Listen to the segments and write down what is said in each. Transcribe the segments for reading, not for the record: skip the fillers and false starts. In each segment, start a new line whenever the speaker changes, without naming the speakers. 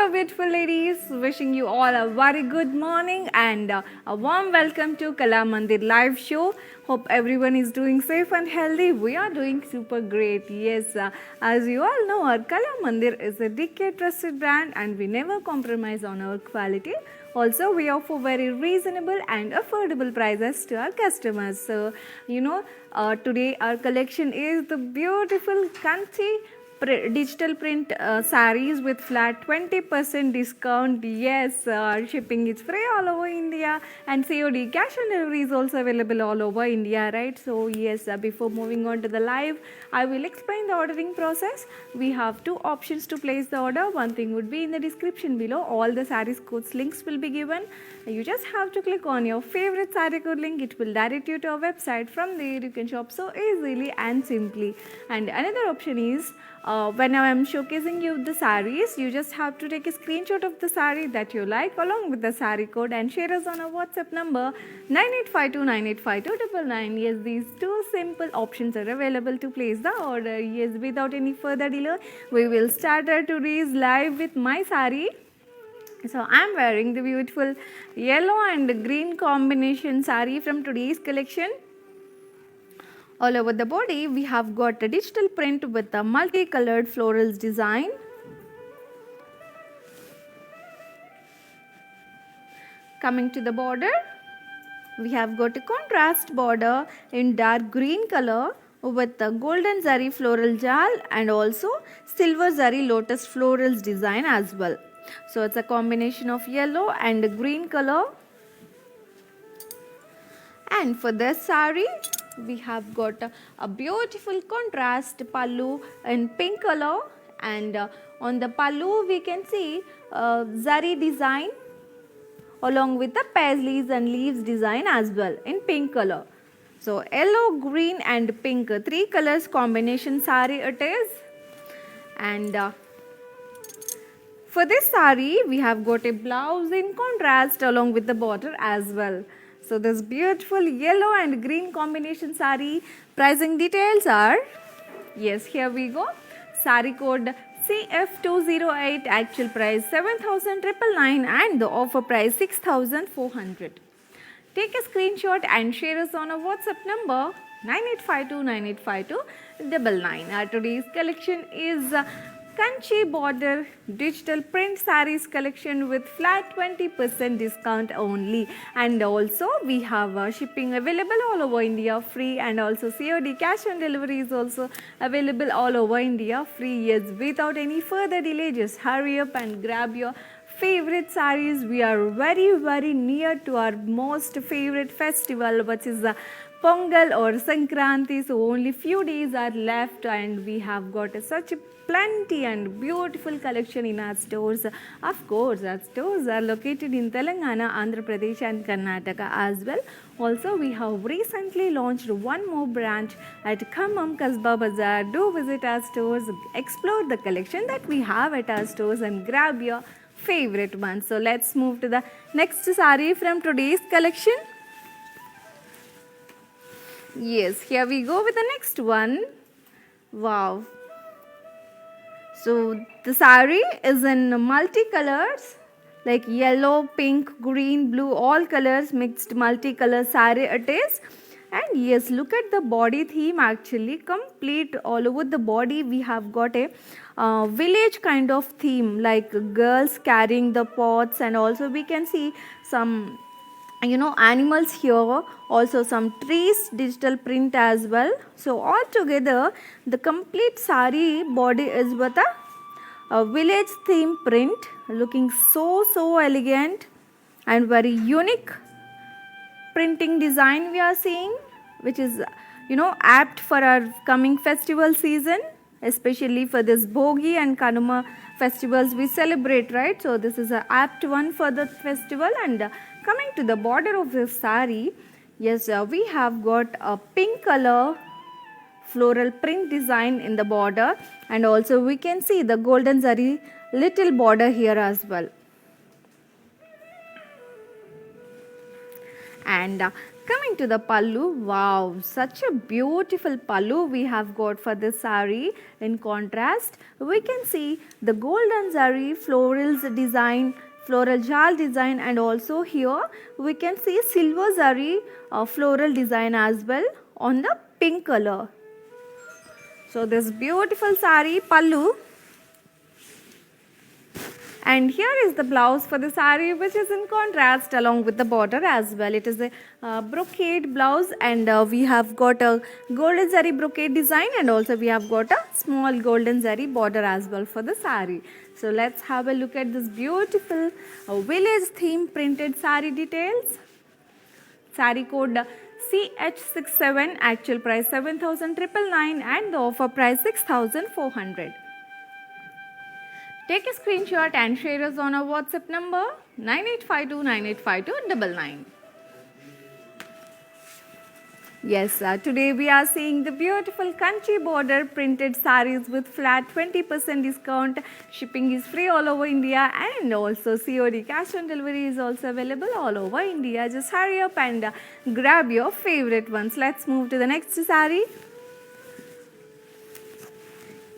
Hello, beautiful ladies. Wishing you all a very good morning and a warm welcome to Kala Mandir live show. Hope everyone is doing safe and healthy. We are doing super great. Yes, as you all know, our Kala Mandir is a decade trusted brand and we never compromise on our quality. Also, we offer very reasonable and affordable prices to our customers. So, today our collection is the beautiful Kanchi digital print sarees with flat 20% discount. Yes, shipping is free all over India and COD cash on delivery is also available all over India, right? So yes, before moving on to the live, I will explain the ordering process. We have two options to place the order. One thing would be in the description below. All the sarees codes links will be given. You just have to click on your favorite saree code link. It will direct you to our website. From there you can shop so easily and simply. And another option is when I am showcasing you the sarees, you just have to take a screenshot of the saree that you like along with the saree code and share us on our WhatsApp number 9852985299. Yes, these two simple options are available to place the order. Yes, without any further delay, we will start our today's live with my saree. So I am wearing the beautiful yellow and green combination saree from today's collection. All over the body, we have got a digital print with a multicolored florals design. Coming to the border, we have got a contrast border in dark green color with the golden zari floral jal and also silver zari lotus florals design as well. So it's a combination of yellow and green color. And for this saree, we have got a beautiful contrast pallu in pink color, and on the pallu we can see zari design along with the paisleys and leaves design as well in pink color. So yellow, green and pink, three colors combination saree it is. And for this saree we have got a blouse in contrast along with the border as well. So this beautiful yellow and green combination saree pricing details are, yes, here we go. Saree code CF208, actual price 7,999 and the offer price 6,400. Take a screenshot and share us on our WhatsApp number 9852985299. Our today's collection is Kanchi border digital print sarees collection with flat 20% discount only, and also we have shipping available all over India free, and also COD cash on delivery is also available all over India free. Yes, without any further delay, just hurry up and grab your favorite sarees. We are very near to our most favorite festival, which is Pongal or Sankranti. So only few days are left and we have got such a plenty and beautiful collection in our stores. Of course, our stores are located in Telangana, Andhra Pradesh and Karnataka as well. Also, we have recently launched one more branch at Khammam Kasba Bazaar. Do visit our stores, explore the collection that we have at our stores and grab your favorite one. So let's move to the next saree from today's collection. Yes, here we go with the next one. Wow. So the saree is in multicolors like yellow, pink, green, blue, all colors mixed multicolor saree it is. And yes, look at the body theme, actually complete all over the body. We have got a village kind of theme, like girls carrying the pots, and also we can see some animals here, also some trees digital print as well. So all together the complete saree body is with a village theme print, looking so elegant and very unique printing design we are seeing, which is apt for our coming festival season, especially for this Bhogi and Kanuma festivals we celebrate, right? So this is an apt one for the festival. And coming to the border of this saree, yes, we have got a pink color floral print design in the border, and also we can see the golden zari little border here as well. And coming to the pallu, wow, such a beautiful pallu we have got for this saree. In contrast, we can see the golden zari florals design, floral jal design, and also here we can see silver zari floral design as well on the pink color. So this beautiful saree pallu, and here is the blouse for the saree, which is in contrast along with the border as well. It is a brocade blouse, and we have got a golden zari brocade design, and also we have got a small golden zari border as well for the saree. So let's have a look at this beautiful village theme printed saree details. Saree code CH67, actual price 7,999 and the offer price 6,400. Take a screenshot and share us on our WhatsApp number 9852985299. Yes, today we are seeing the beautiful Kanchi border printed sarees with flat 20% discount. Shipping is free all over India, and also COD cash on delivery is also available all over India. Just hurry up and grab your favorite ones. Let's move to the next saree.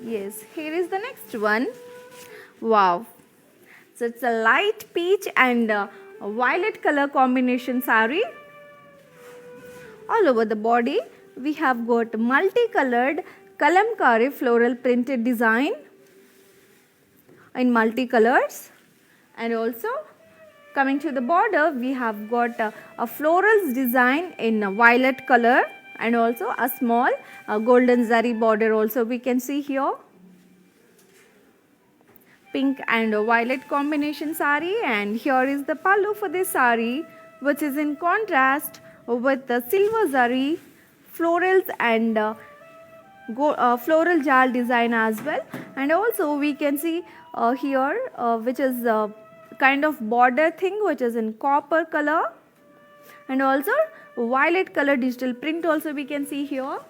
Yes, here is the next one. Wow, so it's a light peach and a violet color combination saree. All over the body we have got multicolored kalamkari floral printed design in multicolors, and also coming to the border we have got a florals design in a violet color, and also a small golden zari border also we can see here. Pink and violet combination saree, and here is the pallu for this saree, which is in contrast with the silver zari florals and floral jal design as well. And also we can see here which is kind of border thing which is in copper color, and also violet color digital print also we can see here.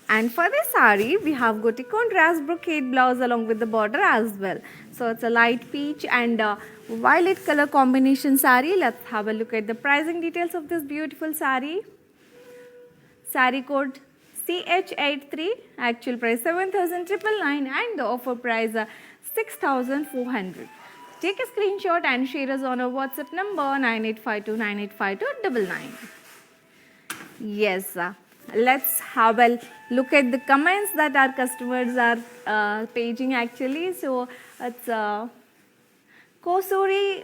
And for this saree, we have got a contrast brocade blouse along with the border as well. So it's a light peach and violet color combination saree. Let's have a look at the pricing details of this beautiful saree. Saree code CH83, actual price 7,999 and the offer price 6,400. Take a screenshot and share us on our WhatsApp number 9852985299. Yes, let's have a look at the comments that our customers are paging actually. So it's Kosuri,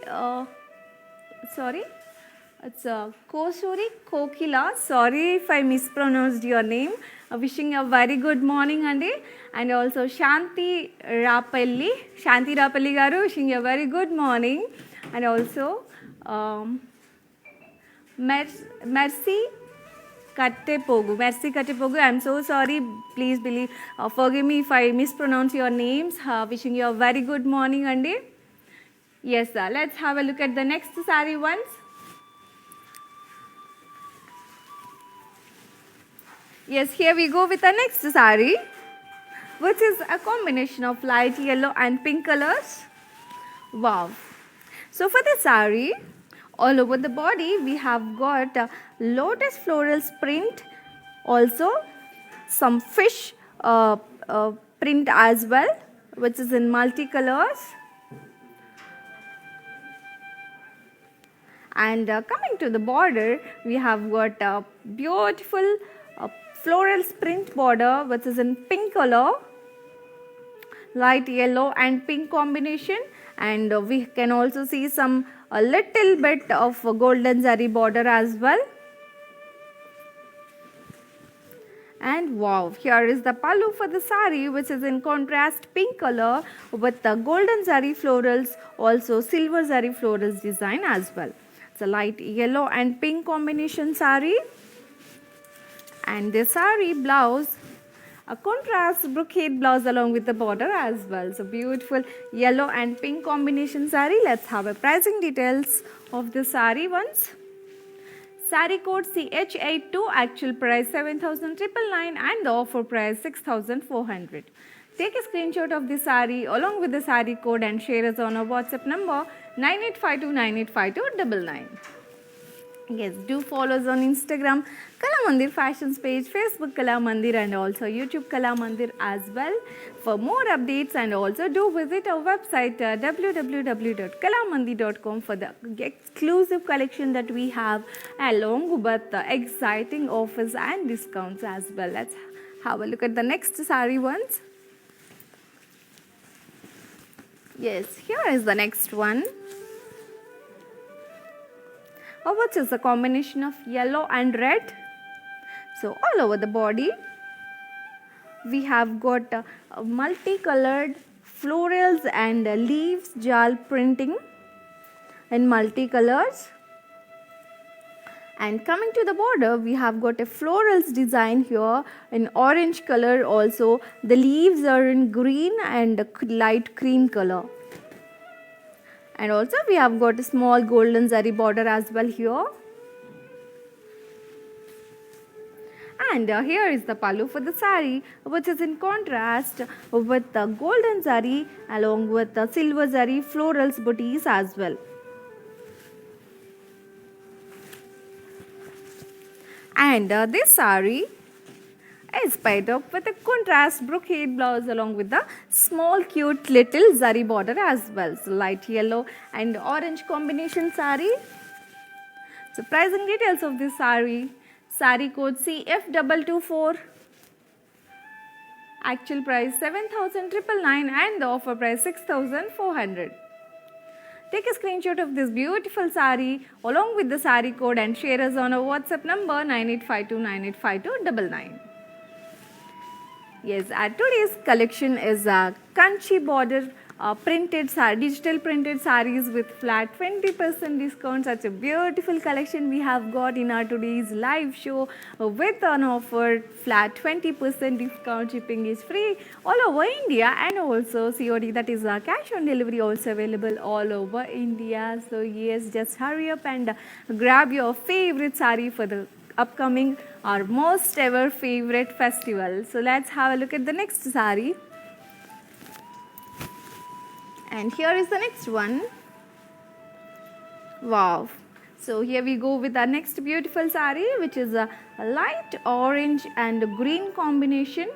it's Kosuri Kokila. Sorry if I mispronounced your name. Wishing a very good morning, Andy. And also Shanti Rapalli garu, wishing a very good morning. And also Mercy Kattepogu. I am so sorry. Please forgive me if I mispronounce your names. Wishing you a very good morning, Andy. Yes, sir. Let's have a look at the next saree once. Yes, here we go with the next saree, which is a combination of light yellow and pink colors. Wow. So for the saree, all over the body we have got a lotus florals print, also some fish print as well, which is in multicolors. And coming to the border, we have got a beautiful floral print border, which is in pink color, light yellow and pink combination, and we can also see some a little bit of golden zari border as well. And wow, here is the pallu for the saree, which is in contrast pink color with the golden zari florals, also silver zari florals design as well. It's a light yellow and pink combination saree. And the saree blouse, a contrast brocade blouse along with the border as well. So beautiful yellow and pink combination saree. Let's have a pricing details of the saree once. Saree code CH82, actual price 7,999 and the offer price 6,400. Take a screenshot of the sari along with the sari code and share us on our WhatsApp number 9852985299. Yes, do follow us on Instagram, Kala Mandir Fashions page, Facebook Kala Mandir and also YouTube Kala Mandir as well. For more updates and also do visit our website www.kalamandir.com for the exclusive collection that we have along with the exciting offers and discounts as well. Let's have a look at the next sari ones. Yes, here is the next one. Which is a combination of yellow and red. So all over the body we have got multicolored florals and leaves jal printing in multicolors. And coming to the border, we have got a florals design here in orange color also. The leaves are in green and light cream color. And also we have got a small golden zari border as well here. And here is the pallu for the sari, which is in contrast with the golden zari along with the silver zari florals booties as well. And this sari is paired up with a contrast brocade blouse along with the small cute little zari border as well. So light yellow and orange combination sari. So pricing details of this sari. Sari code CF224. Actual price 7,999 and the offer price 6,400. Take a screenshot of this beautiful sari along with the sari code and share us on our WhatsApp number 9852985299. Yes, today's collection is a Kanchi border printed sari, digital printed saris with flat 20% discount. Such a beautiful collection we have got in our today's live show with an offer flat 20% discount. Shipping is free all over India and also COD, that is cash on delivery, also available all over India. So yes, just hurry up and grab your favorite sari for the upcoming our most ever favorite festival. So let's have a look at the next sari. And here is the next one. Wow. So here we go with our next beautiful sari, which is a light orange and green combination.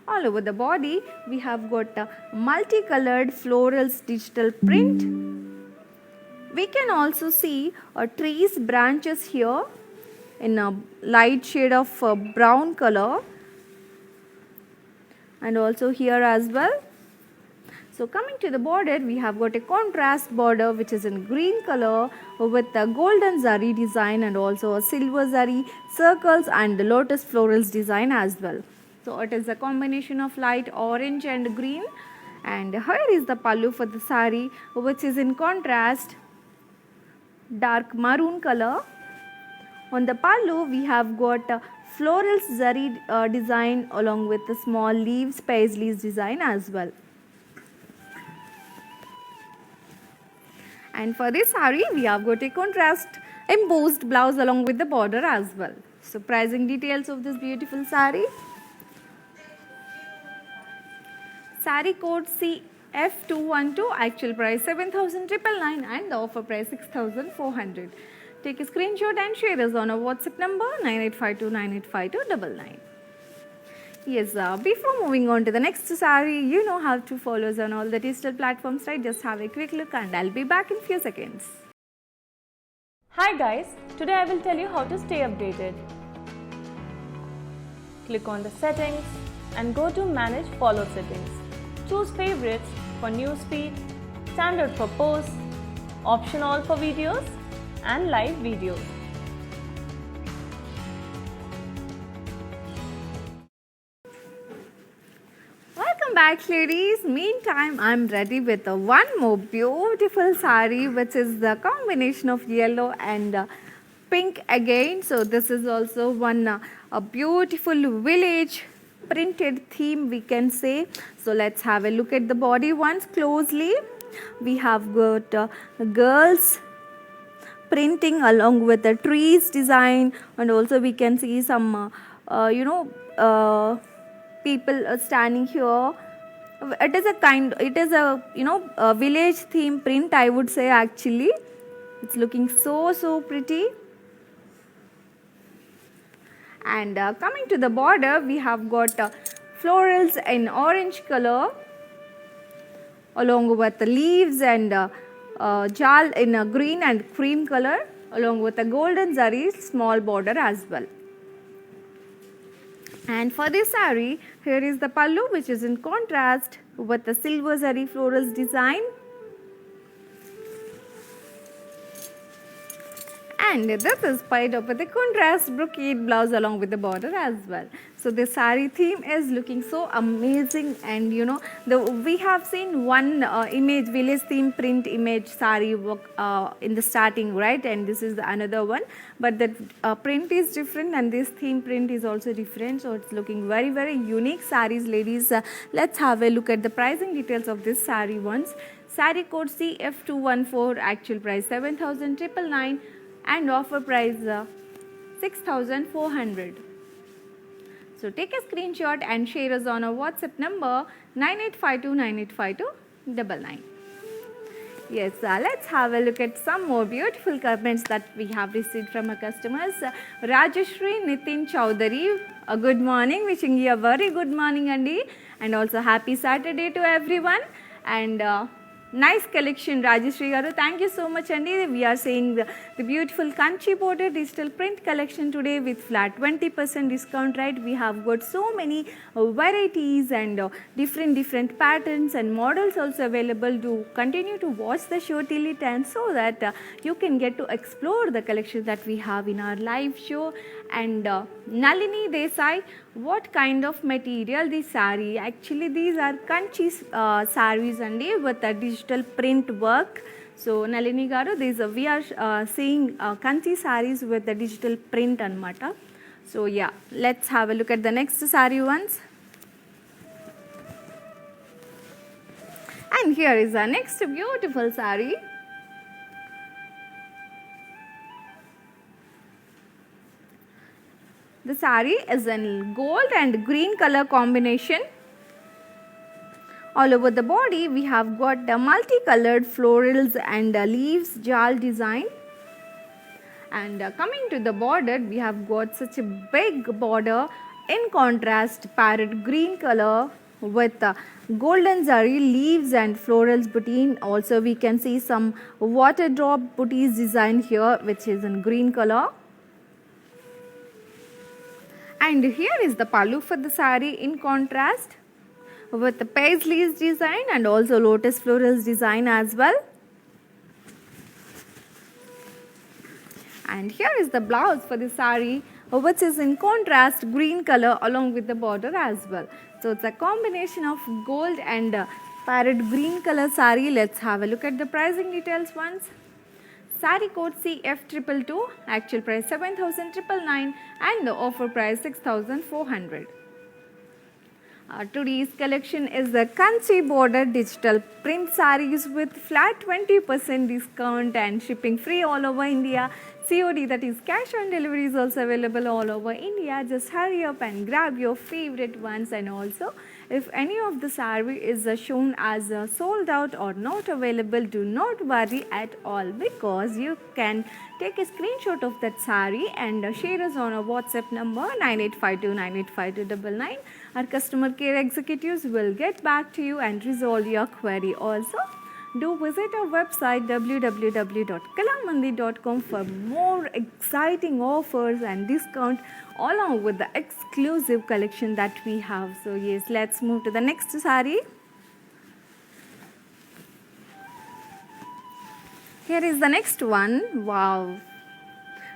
All over the body we have got a multicolored florals digital print. We can also see a tree's branches here in a light shade of brown color. And also here as well. So coming to the border, we have got a contrast border which is in green color with a golden zari design and also a silver zari circles and the lotus florals design as well. So it is a combination of light orange and green. And here is the pallu for the sari, which is in contrast dark maroon color. On the pallu we have got floral zari design along with the small leaves, paisleys design as well. And for this sari we have got a contrast embossed blouse along with the border as well. So pricing details of this beautiful sari. Sari code CF212, actual price 7,999 and the offer price 6,400. Take a screenshot and share us on our WhatsApp number 9852985299. Yes, before moving on to the next sari, you know how to follow us on all the digital platforms, right? Just have a quick look and I'll be back in few seconds.
Hi guys, today I will tell you how to stay updated. Click on the settings and go to manage follow settings. Choose favorites for newsfeed, standard for posts, option all for videos and live videos.
Welcome back ladies. Meantime, I'm ready with one more beautiful sari which is the combination of yellow and pink again. So this is also one a beautiful village printed theme we can say. So let's have a look at the body once closely. We have got girls printing along with the trees design and also we can see some people standing here. It is a a village theme print, I would say. Actually, it's looking so pretty. And coming to the border, we have got florals in orange color, along with the leaves, and jal in a green and cream color, along with a golden zari small border as well. And for this saree, here is the pallu, which is in contrast with the silver zari florals design. And this is paired up with the contrast brocade blouse along with the border as well. So the saree theme is looking so amazing, and we have seen one image, village theme print image saree work in the starting, right? And this is another one, but the print is different, and this theme print is also different. So it's looking very unique sarees, ladies. Let's have a look at the pricing details of this saree once. Saree code CF214, actual price 7,999. And offer price 6,400. So take a screenshot and share us on our WhatsApp number 9852985299. Yes, let's have a look at some more beautiful comments that we have received from our customers. Rajashri Nitin Chowdhury, a good morning, wishing you a very good morning, Andy, and also happy Saturday to everyone. And nice collection, Rajeshri garu. Thank you so much, Andy. We are seeing the beautiful Kanchi border digital print collection today with flat 20% discount, right? We have got so many varieties and different patterns and models also available. Do continue to watch the show till it ends, so that you can get to explore the collection that we have in our live show. And Nalini Desai, what kind of material this saree? Actually, these are Kanchi sarees, Andy, with a digital print work. So Nalini garu, we are seeing Kanchi sarees with the digital print anamata. So yeah, let's have a look at the next saree once. And here is our next beautiful saree. The saree is in gold and green color combination. All over the body, we have got the multicolored florals and leaves jal design. And coming to the border, we have got such a big border in contrast parrot green color with golden zari leaves and florals booty. Also, we can see some water drop booties design here, which is in green color. And here is the pallu for the saree in contrast with the paisleys design and also lotus florals design as well. And here is the blouse for the saree, which is in contrast green color along with the border as well. So it's a combination of gold and parrot green color saree. Let's have a look at the pricing details once. Saree code CF222, actual price 7,999 and the offer price 6,400. Today's collection is the Kanchi border digital print sarees with flat 20% discount and shipping free all over India. COD, that is cash on delivery, is also available all over India. Just hurry up and grab your favorite ones. And also, if any of the saree is shown as sold out or not available, do not worry at all, because you can take a screenshot of that saree and share us on our WhatsApp number 9852985299. Our customer care executives will get back to you and resolve your query. Also, do visit our website www.kalamandir.com for more exciting offers and discount along with the exclusive collection that we have. So yes, let's move to the next saree. Here is the next one. Wow,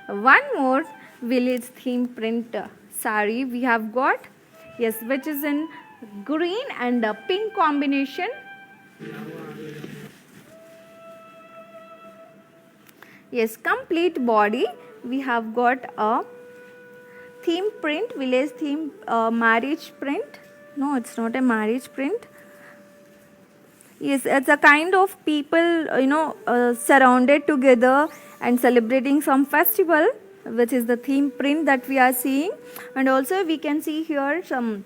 one more village theme print saree we have got, yes, which is in green and pink combination. Yes, complete body. We have got a theme print, village theme marriage print. No, it's not a marriage print. Yes, it's a kind of people, surrounded together and celebrating some festival. which is the theme print that we are seeing, and also we can see here some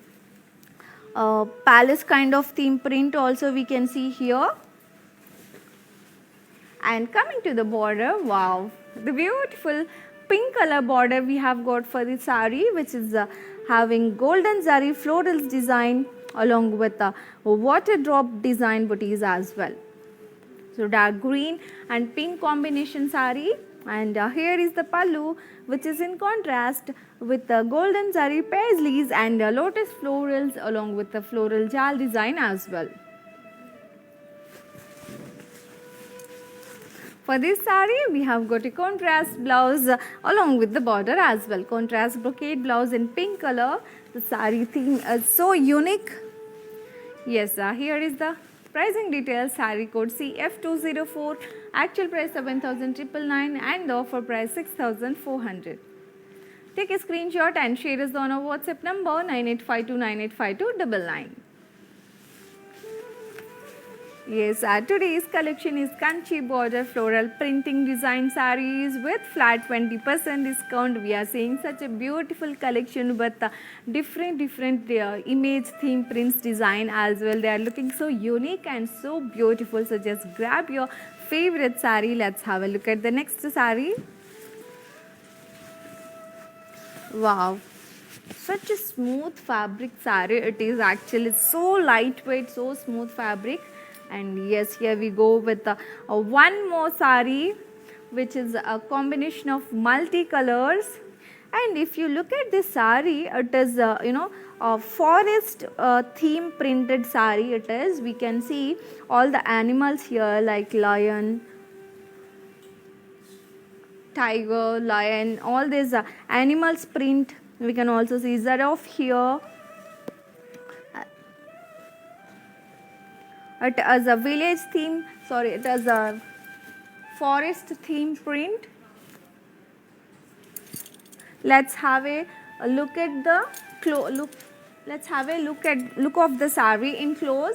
palace kind of theme print also we can see here. And coming to the border, wow, the beautiful pink color border we have got for the sari, which is having golden zari florals design along with a water drop design booties as well. So dark green and pink combination sari, and here is the pallu, which is in contrast with the golden zari paisleys and lotus florals along with the floral jal design as well. For this sari, we have got a contrast blouse along with the border as well. Contrast brocade blouse in pink color. The sari theme is so unique. Yes, here is the pricing details. Sari code CF204. Actual price 7,999 and the offer price 6,400. Take a screenshot and share us on our WhatsApp number 9852985299. Yes, today's collection is Kanchi border floral printing design sarees with flat 20% discount. We are seeing such a beautiful collection with different image theme prints design as well. They are looking so unique and so beautiful. So just grab your favorite saree. Let's have a look at the next saree. Wow, such a smooth fabric saree. It is actually so lightweight, so smooth fabric. And yes, here we go with one more sari, which is a combination of multicolors. And if you look at this sari, it is a forest theme printed sari. It is. We can see all the animals here like lion, tiger, lion, all these animals print. We can also see giraffe here. It is a village theme, it is a forest theme print. Let's have a look at the let's have a look of the saree in close.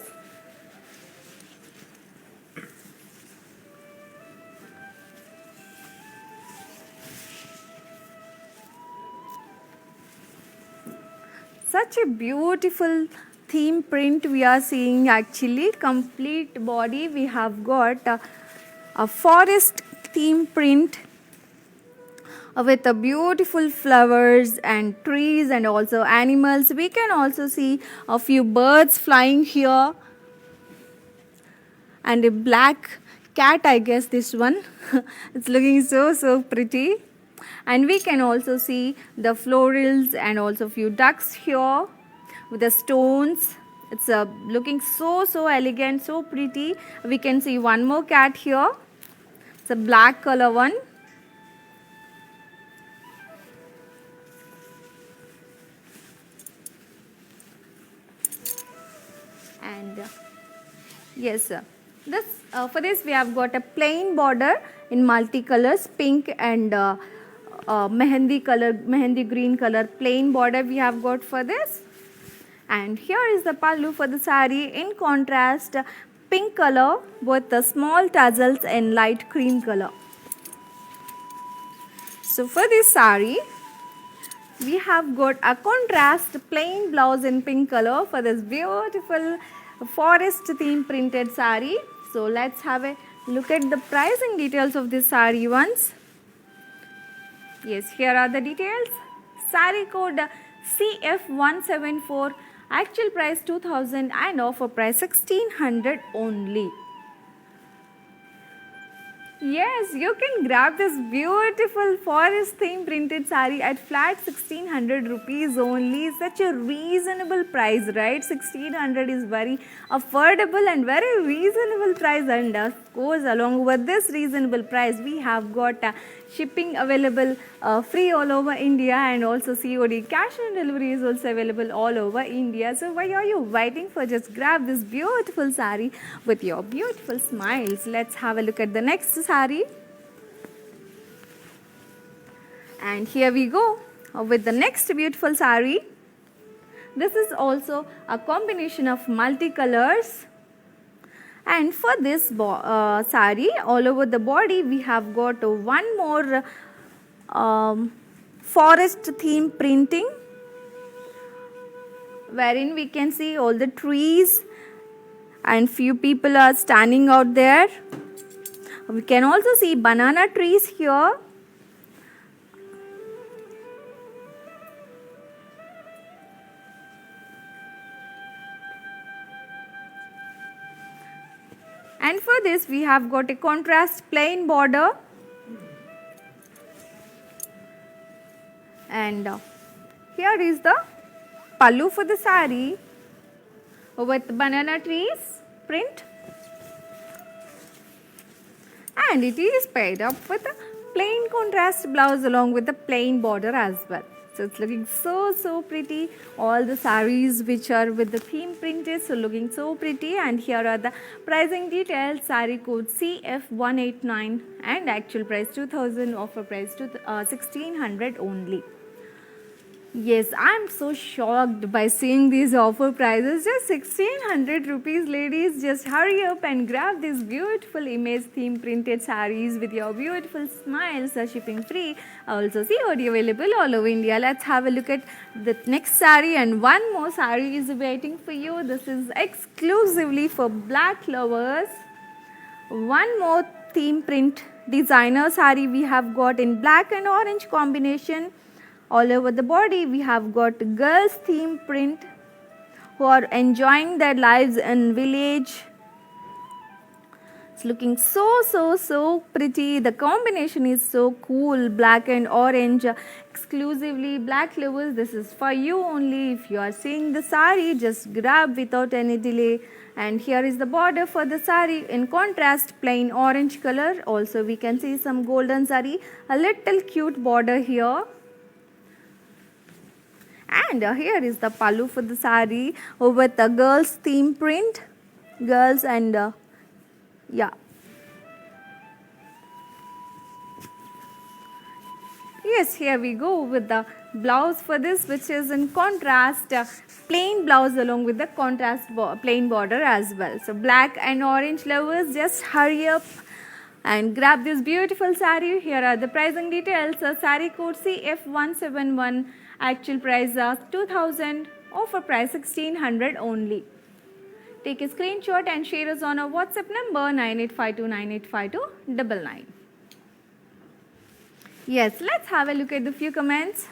Such a beautiful theme print we are seeing, actually complete body we have got a forest theme print with a beautiful flowers and trees and also animals. We can also see a few birds flying here and a black cat, I guess this one. It's looking so pretty. And we can also see the florals and also few ducks here with the stones. It's looking so elegant, so pretty. We can see one more cat here. It's a black color one. And yes, this for this we have got a plain border in multicolors, pink and mehendi green color plain border we have got for this. And here is the pallu for the saree in contrast pink color with the small tassels in light cream color. So for this saree, we have got a contrast plain blouse in pink color for this beautiful forest theme printed saree. So let's have a look at the pricing details of this saree once. Yes, here are the details. Saree code CF174. Actual price 2000 and offer price 1600 only. Yes, you can grab this beautiful forest theme printed saree at flat 1600 rupees only. Such a reasonable price, right? 1600 is very affordable and very reasonable price, and of course along with this reasonable price we have got shipping available free all over India, and also COD cash on delivery is also available all over India. So why are you waiting for? Just grab this beautiful saree with your beautiful smiles. Let's have a look at the next saree. And here we go with the next beautiful saree. This is also a combination of multicolors. And for this saree, all over the body we have got one more forest theme printing, wherein we can see all the trees and few people are standing out there. We can also see banana trees here. And for this we have got a contrast plain border, and here is the pallu for the sari with banana trees print, and it is paired up with a plain contrast blouse along with the plain border as well. So it's looking so pretty. All the sarees which are with the theme printed, so looking so pretty. And here are the pricing details. Saree code CF189 and actual price 2000, offer price to 1600 only. Yes, I'm so shocked by seeing these offer prices. Just 1600 rupees, ladies. Just hurry up and grab these beautiful image theme printed sarees with your beautiful smiles. Are shipping free. Also COD available all over India. Let's have a look at the next saree, and one more saree is waiting for you. This is exclusively for black lovers. One more theme print designer saree we have got in black and orange combination. All over the body we have got girls theme print who are enjoying their lives in village. It's looking so pretty. The combination is so cool, black and orange. Exclusively black lovers, this is for you only. If you are seeing the saree, just grab without any delay. And here is the border for the saree in contrast plain orange color. Also we can see some golden saree, a little cute border here. And here is the pallu for the saree with the girls theme print, girls, and yeah. Yes, here we go with the blouse for this, which is in contrast plain blouse along with the contrast plain border as well. So black and orange lovers, just hurry up and grab this beautiful saree. Here are the pricing details. Saree code CF171, actual price 2000, offer price 1600 only. Take a screenshot and share us on our WhatsApp number 9852985299. Yes, let's have a look at the few comments.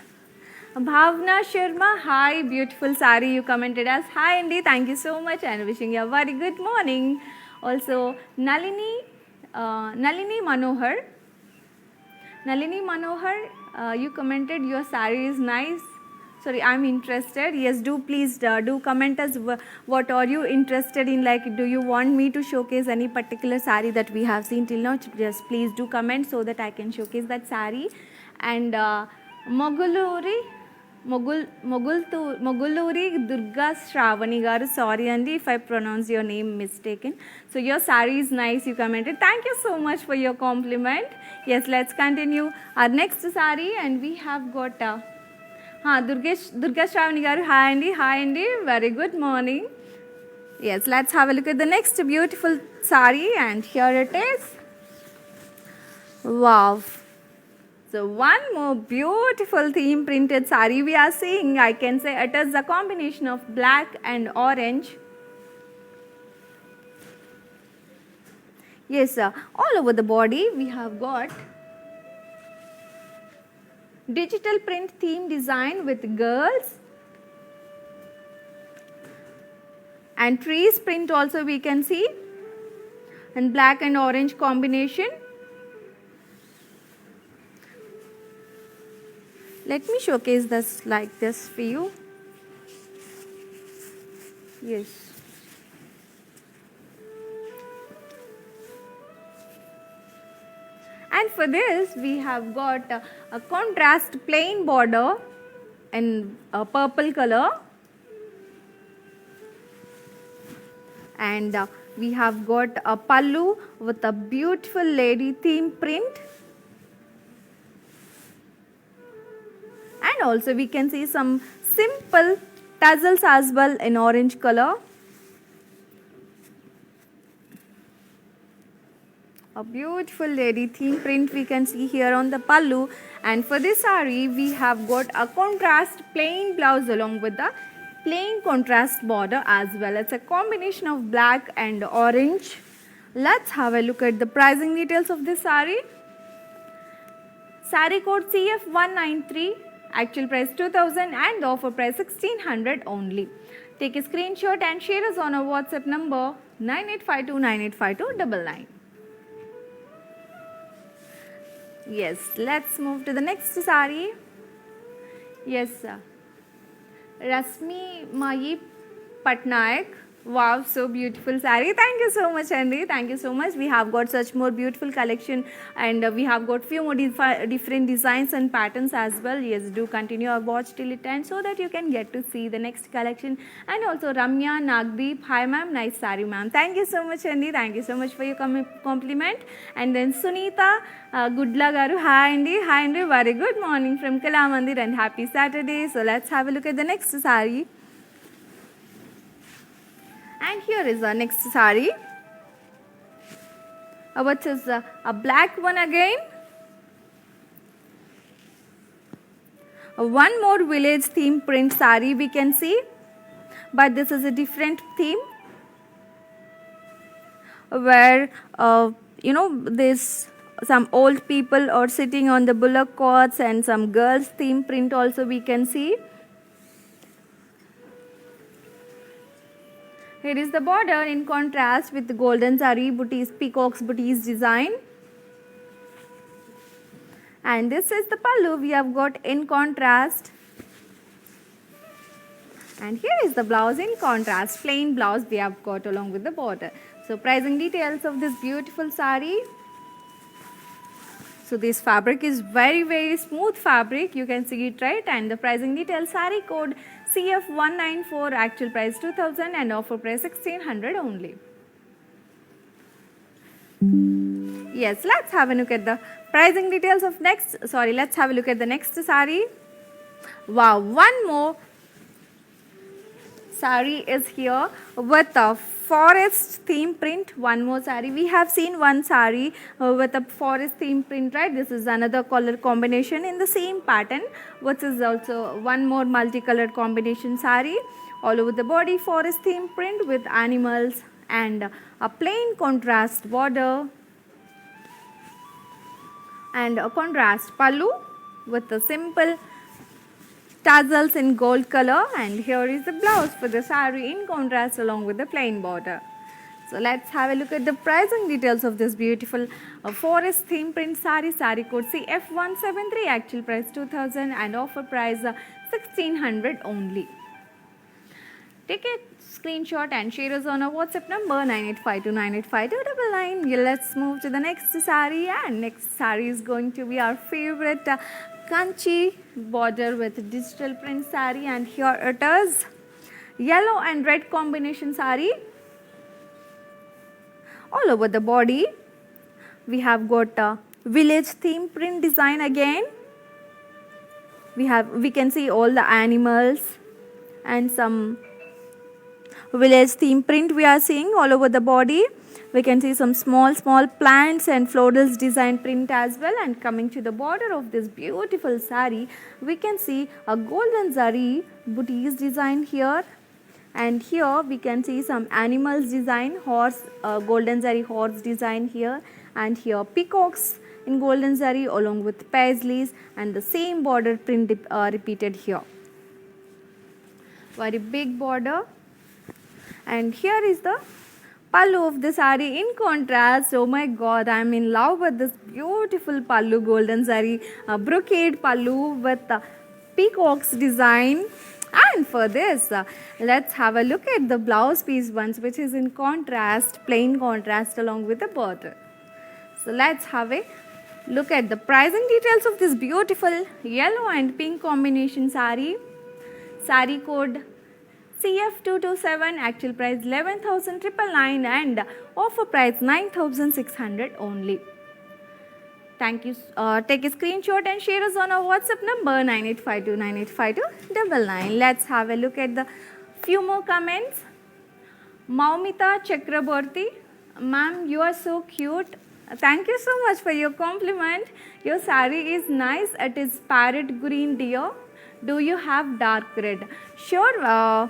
Bhavna Sharma, hi, beautiful saree. You commented as hi Andy, thank you so much and wishing you a very good morning. Also Nalini Manohar. Nalini Manohar, you commented your saree is nice. Sorry, I'm interested. Yes, do please do comment us what are you interested in, like do you want me to showcase any particular saree that we have seen till now. Just please do comment so that I can showcase that saree. And Moguluri Durga Shravani garu, sorry Andy if I pronounce your name mistaken. So your saree is nice, you commented. Thank you so much for your compliment. Yes, let's continue our next saree, and we have got Durga Shravani garu, hi Andy, very good morning. Yes, let's have a look at the next beautiful saree, and here it is. Wow. So one more beautiful theme printed saree we are seeing. I can say it is a combination of black and orange. Yes, all over the body we have got digital print theme design with girls, and trees print also we can see, and black and orange combination. Let me showcase this like this for you. Yes. And for this we have got a contrast plain border in a purple color, and we have got a pallu with a beautiful lady theme print, and also we can see some simple tassels as well in orange color. A beautiful lady theme print we can see here on the pallu, and for this saree we have got a contrast plain blouse along with the plain contrast border as well. It's a combination of black and orange. Let's have a look at the pricing details of this saree. Saree code CF193, actual price 2000 and offer price 1600 only. Take a screenshot and share us on our WhatsApp number 9852985299. Yes, let's move to the next saree. Yes, sir. Rasmi Mayi Patnaik. Wow, so beautiful saree. Thank you so much, Andy. Thank you so much. We have got such more beautiful collection, and we have got few more different designs and patterns as well. Yes, do continue our watch till it ends so that you can get to see the next collection. And also Ramya Nagdeep. Hi ma'am, nice saree ma'am. Thank you so much, Andy. Thank you so much for your compliment. And then Sunita Gudla Garu. Hi Andy. Hi Andy. Very good morning from Kalamandir and happy Saturday. So let's have a look at the next saree. And here is our next saree, which is a black one again. One more village theme print saree we can see, but this is a different theme where this some old people are sitting on the bullock carts and some girls theme print also we can see. Here is the border in contrast with the golden zari booties, peacock's booties design. And this is the pallu we have got in contrast. And here is the blouse in contrast, plain blouse we have got along with the border. So pricing details of this beautiful saree. So this fabric is very smooth fabric, you can see it right, and the pricing details saree code CF194, actual price 2000 and offer price 1600 only. Yes, let's have a look at the pricing details of let's have a look at the next saree. Wow, one more saree is here with a forest theme print. One more saree. We have seen one saree with a forest theme print, right? This is another color combination in the same pattern, which is also one more multicolored combination saree. All over the body forest theme print with animals and a plain contrast border and a contrast pallu with a simple tassels in gold color, and here is the blouse for the saree in contrast along with the plain border. So let's have a look at the pricing details of this beautiful forest theme print saree. Saree code CF173, actual price 2000 and offer price 1600 only. Take a screenshot and share us on our WhatsApp number 9852985299. Let's move to the next saree, and next saree is going to be our favorite Kanchi border with digital print saree, and here it is yellow and red combination saree. All over the body we have got a village theme print design again. We can see all the animals and some village theme print we are seeing all over the body. We can see some small plants and florals design print as well. And coming to the border of this beautiful saree, we can see a golden zari booties design here, and here we can see some animals design, horse, golden zari horse design here, and here peacocks in golden zari along with paisleys, and the same border print repeated here. Very big border. And here is the pallu of the saree in contrast. Oh my god, I am in love with this beautiful pallu, golden zari brocade pallu with peacocks design. And for this, let's have a look at the blouse piece once, which is in contrast, plain contrast along with the border. So let's have a look at the pricing details of this beautiful yellow and pink combination saree. Saree code CF227, actual price 11,999 and offer price 9,600 only. Thank you. Take a screenshot and share us on our WhatsApp number 9852985299. Let's have a look at the few more comments. Maumita Chakraborty, ma'am, you are so cute. Thank you so much for your compliment. Your sari is nice. It is parrot green, dear. Do you have dark red? Sure.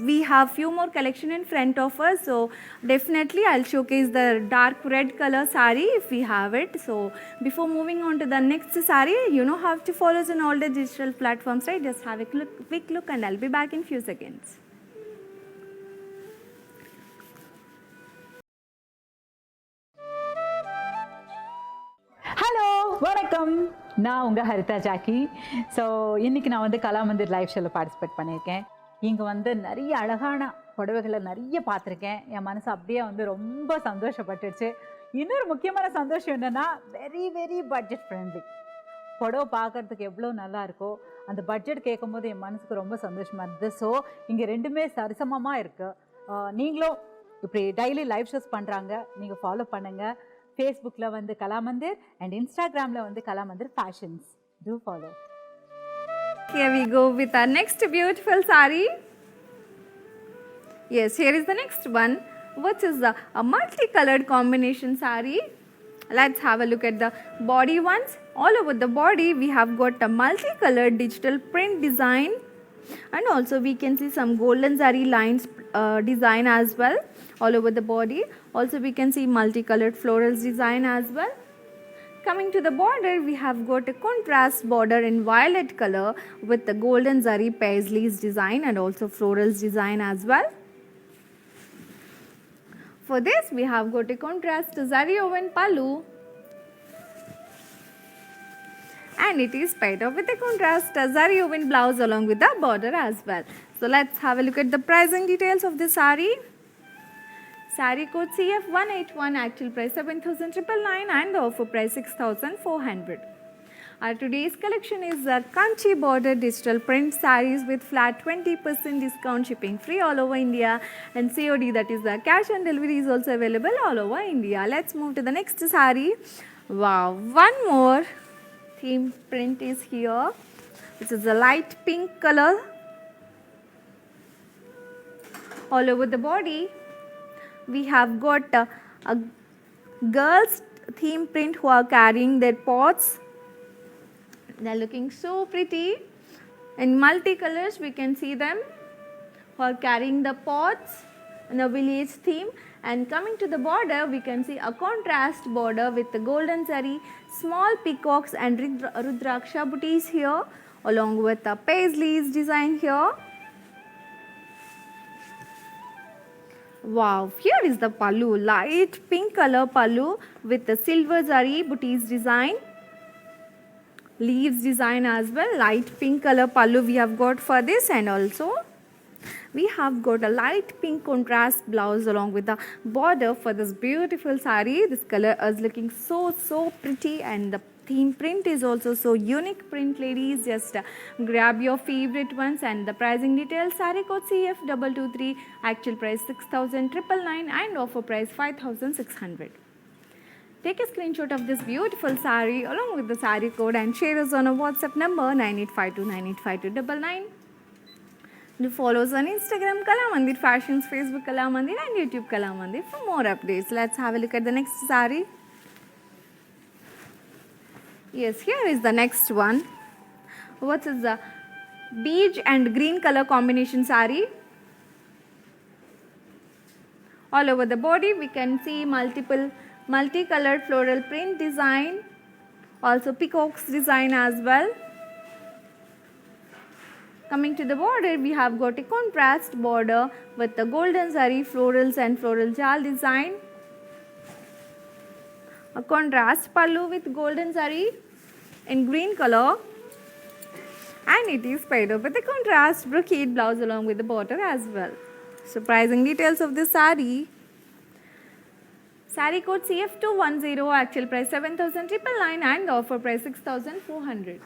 We have few more collection in front of us, so definitely I'll showcase the dark red color sari if we have it. So before moving on to the next sari, you know how to follow us on all the digital platforms, right? Just have a quick look and I'll be back in few seconds.
Hello வணக்கம், நான் உங்கள் Haritha Jackie. So இன்றைக்கி நான் வந்து Kalamandir live ஷோவில் participate பண்ணியிருக்கேன். இங்கே வந்து நிறைய அழகான புடவைகளை நிறைய பார்த்துருக்கேன். என் மனசு அப்படியே வந்து ரொம்ப சந்தோஷப்பட்டுச்சு. இன்னொரு முக்கியமான சந்தோஷம் என்னென்னா, வெரி வெரி பட்ஜெட் ஃப்ரெண்ட்லி. புடவை பார்க்குறதுக்கு எவ்வளோ நல்லா இருக்கோ, அந்த பட்ஜெட் கேட்கும்போது என் மனசுக்கு ரொம்ப சந்தோஷமாக இருந்தது. ஸோ இங்கே ரெண்டுமே சரிசமமாக இருக்குது. நீங்களும் இப்படி டெய்லி லைவ் ஷோஸ் பண்ணுறாங்க, நீங்கள் ஃபாலோ பண்ணுங்கள். ஃபேஸ்புக்கில் வந்து கலாமந்திர் அண்ட் இன்ஸ்டாகிராமில் வந்து Kalamandir fashions. Do follow.
Here we go with our next beautiful sari. Yes, here is the next one, which is a multicolored combination sari. Let's have a look at the body ones. All over the body we have got a multicolored digital print design, and also we can see some golden zari lines design as well all over the body. Also we can see multicolored florals design as well. Coming to the border, we have got a contrast border in violet color with the golden zari paisleys design and also florals design as well. For this we have got a contrast zari woven pallu, and it is paired up with a contrast zari woven blouse along with the border as well. So let's have a look at the pricing details of this sari. Sari code CF181, actual price 7,999 and the offer price 6,400. Our today's collection is Kanchi border digital print sarees with flat 20% discount, shipping free all over India, and COD, that is the cash on delivery, is also available all over India. Let's move to the next sari. Wow, one more theme print is here. This is a light pink color all over the body. We have got a girls theme print who are carrying their pots. They are looking so pretty. In multicolors we can see them who are carrying the pots in a village theme. And coming to the border, we can see a contrast border with the golden zari, small peacocks and rudraksha booties here, along with the paisleys design here. Wow, here is the pallu, light pink color pallu with the silver zari booties design, leaves design as well. Light pink color pallu we have got for this, and also we have got a light pink contrast blouse along with the border for this beautiful sari. This color is looking so pretty, and the theme print is also so unique print, ladies. Just grab your favorite ones. And the pricing details, sari code CF223, actual price 6,999 and offer price 5,600. Take a screenshot of this beautiful sari along with the sari code and share us on a WhatsApp number 9852985299. Do follow us on Instagram Kalamandir Fashions, Facebook Kalamandir and YouTube Kalamandir for more updates. Let's have a look at the next sari. Yes, here is the next one. What is the beige and green color combination sari? All over the body we can see multicolored floral print design, also peacocks design as well. Coming to the border, we have got a contrast border with the golden zari florals and floral jal design, a contrast pallu with golden zari in green color, and it is paired up with the contrast brocade blouse along with the border as well. So pricing details of this sari. Sari code CF210, actual price 7,999 and the offer price 6,400.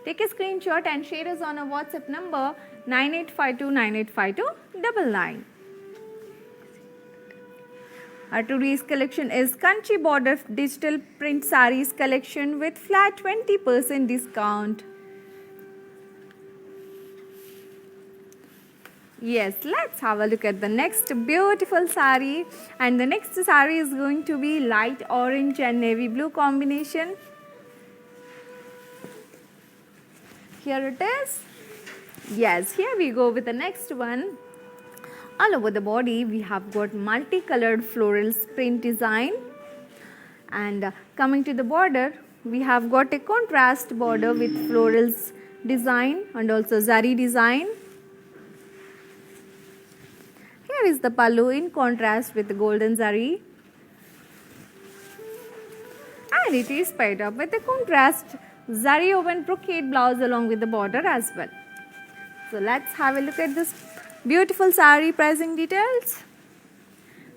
Take a screenshot and share us on a WhatsApp number 9852985299. Our today's collection is Kanchi border digital print sarees collection with flat 20% discount. Yes, let's have a look at the next beautiful sari. And the next sari is going to be light orange and navy blue combination. Here it is. Yes, here we go with the next one. All over the body we have got multicolored floral print design. And coming to the border, we have got a contrast border with florals design and also zari design. Here is the pallu in contrast with the golden zari. And it is paired up with a contrast zari woven brocade blouse along with the border as well. So let's have a look at this beautiful sari pricing details.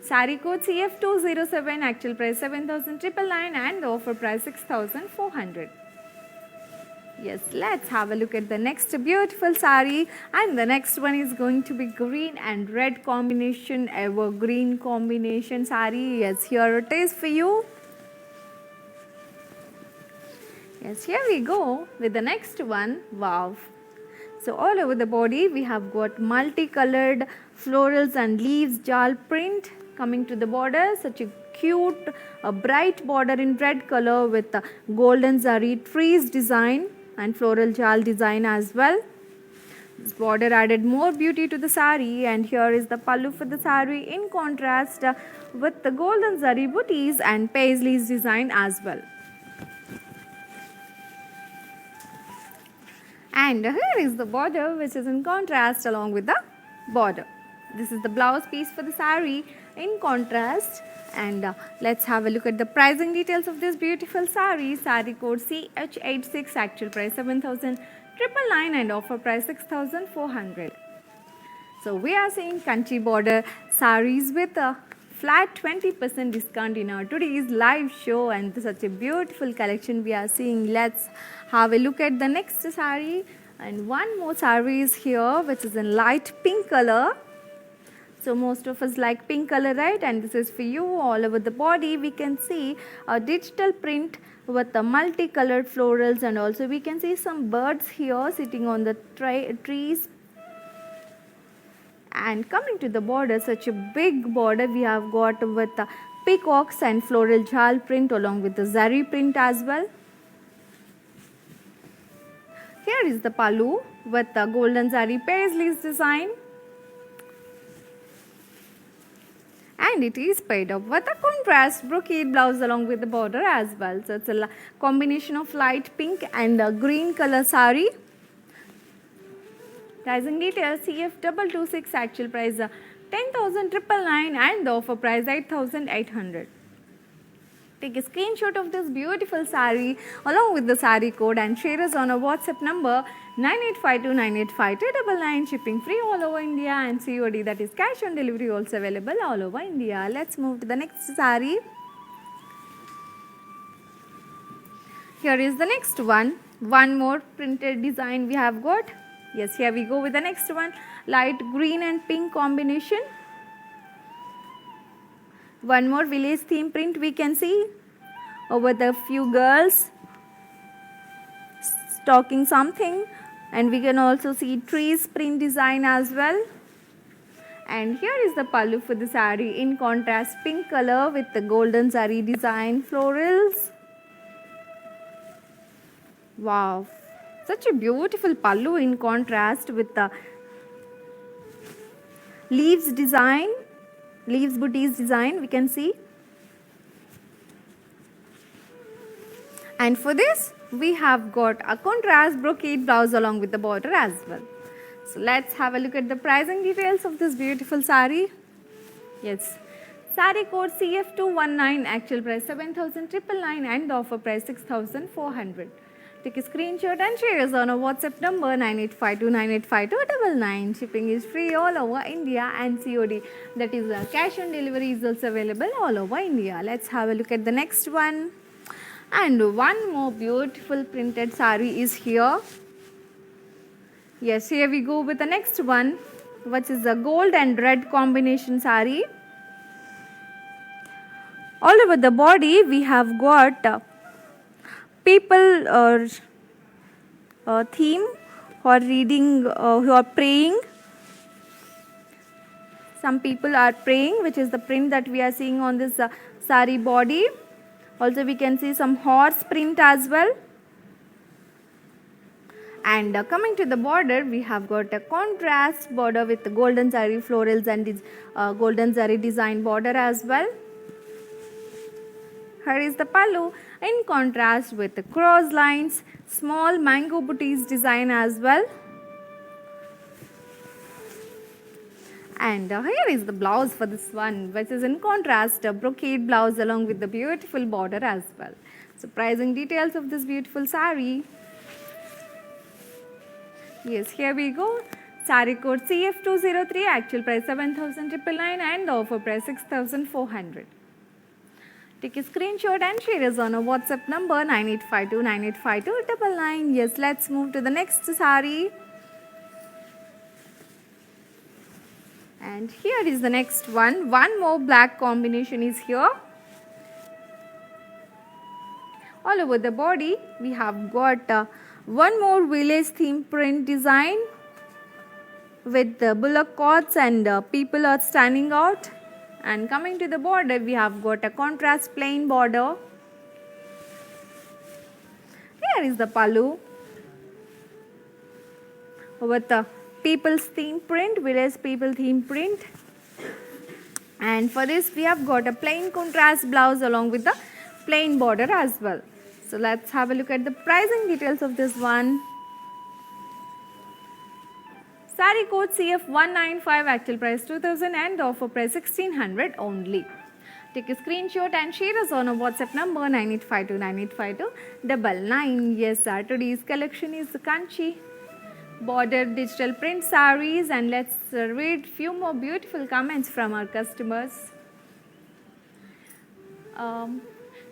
Sari code CF207, actual price 7,999 and the offer price 6,400. Yes, let's have a look at the next beautiful sari, and the next one is going to be green and red combination, evergreen combination sari. Yes, here it is for you. Yes, here we go with the next one. Wow. So all over the body we have got multicolored florals and leaves jal print. Coming to the border, such a cute, bright border in red color with golden zari trees design and floral jal design as well. This border added more beauty to the sari, and here is the pallu for the sari in contrast with the golden zari booties and paisleys design as well. And here is the border which is in contrast along with the border. This is the blouse piece for the sari in contrast, and let's have a look at the pricing details of this beautiful sari. Sari code CH86, actual price 7,999 and offer price 6,400. So we are seeing kanchi border saris with a flat 20% discount in our today's live show, and such a beautiful collection we are seeing. Let's have a look at the next sari, and one more sari is here which is in light pink color. So most of us like pink color, right? And this is for you. All over the body we can see a digital print with the multicolored florals, and also we can see some birds here sitting on the trees. And coming to the border, such a big border we have got with the peacocks and floral jal print along with the zari print as well. Here is the pallu with the golden zari paisleys design. And it is paired up with a contrast brocade blouse along with the border as well. So it's a combination of light pink and green color sari. Pricing details CF226, actual price 10,999 and the offer price 8,800. Take a screenshot of this beautiful sari along with the sari code and share us on our WhatsApp number 9852985299. Shipping free all over India, and COD, that is cash on delivery, also available all over India. Let's move to the next sari. Here is the next one. One more printed design we have got. Yes, here we go with the next one. Light green and pink combination. One more village theme print we can see over the few girls talking something, and we can also see trees print design as well. And here is the pallu for the sari in contrast pink color with the golden zari design florals. Wow, such a beautiful pallu in contrast with the leaves design, leaves booties design we can see. And for this we have got a contrast brocade blouse along with the border as well. So let's have a look at the pricing details of this beautiful sari. Yes, sari code CF219, actual price 7,999 and the offer price 6,400. Take a screenshot and share us on our WhatsApp number 9852985299. Shipping is free all over India, and COD, that is cash on delivery, is also available all over India. Let's have a look at the next one. And one more beautiful printed sari is here. Yes, here we go with the next one, which is a gold and red combination sari. All over the body we have got people theme who are reading, who are praying. some people are praying, which is the print that we are seeing on this sari body. Also we can see some horse print as well. And coming to the border, we have got a contrast border with the golden zari florals and this golden zari design border as well. Here is the pallu in contrast with the cross lines, small mango booties design as well. And here is the blouse for this one, which is in contrast a brocade blouse along with the beautiful border as well. So pricing details of this beautiful sari. Yes, here we go. Sari code CF203, actual price 7,999 and offer price 6,400. Take a screenshot and share us on our WhatsApp number 9852985299. Yes, let's move to the next sari. And here is the next one. One more black combination is here. All over the body, we have got one more village theme print design with the bullock carts and people are standing out. And coming to the border, we have got a contrast plain border. Here is the pallu with the people's theme print, village people theme print. And for this, we have got a plain contrast blouse along with the plain border as well. So let's have a look at the pricing details of this one. Sari code CF195, actual price 2,000 and offer price 1,600 only. Take a screenshot and share us on our WhatsApp number 9852985299. Yes, sir, today's collection is the Kanchi border digital print sarees, and let's read few more beautiful comments from our customers.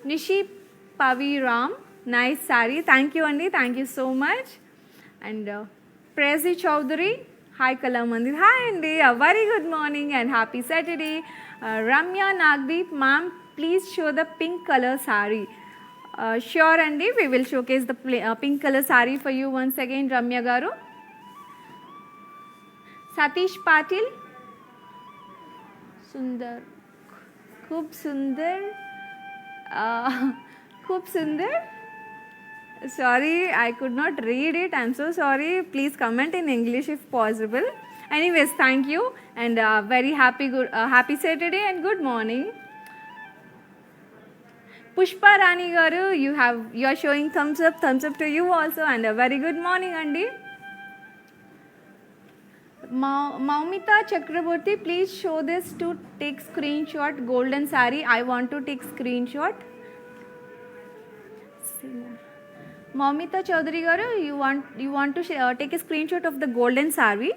Nishi Paviram, nice sari. Thank you, Andy. Thank you so much. And Prezi Chowdhury, hi Kala Mandir. Hi, Andy. A very good morning and happy Saturday. Ramya Nagdeep, ma'am, please show the pink color sari. Sure, Andy. We will showcase the pink color sari for you once again, Ramya Garu. Satish Patil, Sundar, Khub Sundar. Khub Sundar. Sorry, I could not read it. I'm so sorry. Please comment in English if possible. Anyways, thank you and very happy Saturday and good morning. Pushpa Rani Garu, you are showing thumbs up to you also, and a very good morning, Andy. Maumita Chakraborty, please show this to take screenshot. Golden sari. I want to take screenshot. Maumita Chaudhary Garu, you want to take a screenshot of the golden sari.